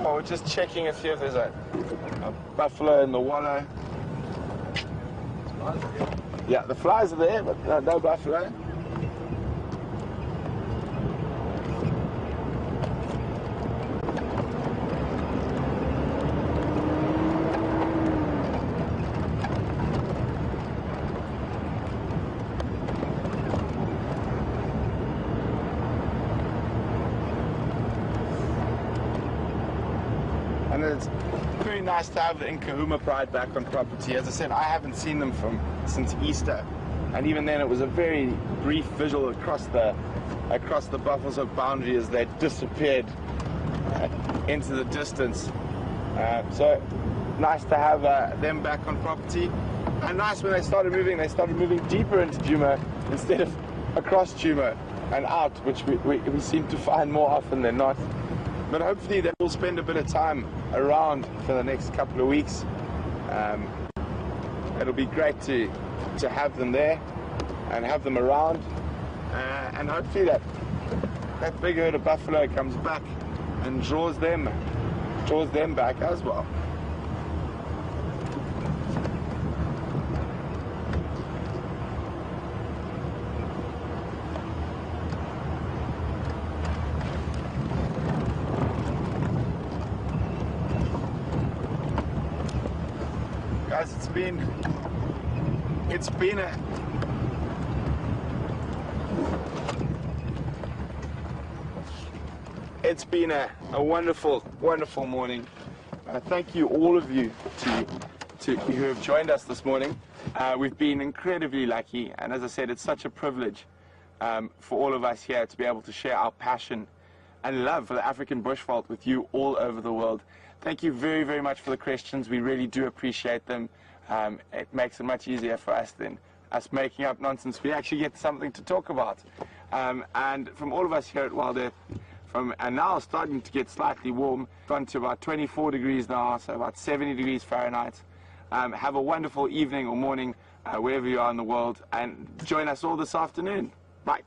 We're just checking if there's a buffalo in the wallow. Yeah, the flies are there, but no buffalo. And it's very nice to have the Nkuhuma pride back on property. As I said, I haven't seen them since Easter, and even then it was a very brief visual across the Buffelshoek boundary as they disappeared into the distance. So nice to have them back on property, and nice when they started moving deeper into Djuma instead of across Djuma and out, which we seem to find more often than not. But hopefully they will spend a bit of time around for the next couple of weeks. It'll be great to have them there and have them around, and hopefully that big herd of buffalo comes back and draws them back as well. Guys, it's been a wonderful morning. Thank you all of you who have joined us this morning. We've been incredibly lucky, and as I said, it's such a privilege for all of us here to be able to share our passion and love for the African bushveld with you all over the world. Thank you very, very much for the questions. We really do appreciate them. It makes it much easier for us than us making up nonsense. We actually get something to talk about. And from all of us here at WildEarth, and now starting to get slightly warm, gone to about 24 degrees now, so about 70 degrees Fahrenheit. Have a wonderful evening or morning wherever you are in the world, and join us all this afternoon. Bye.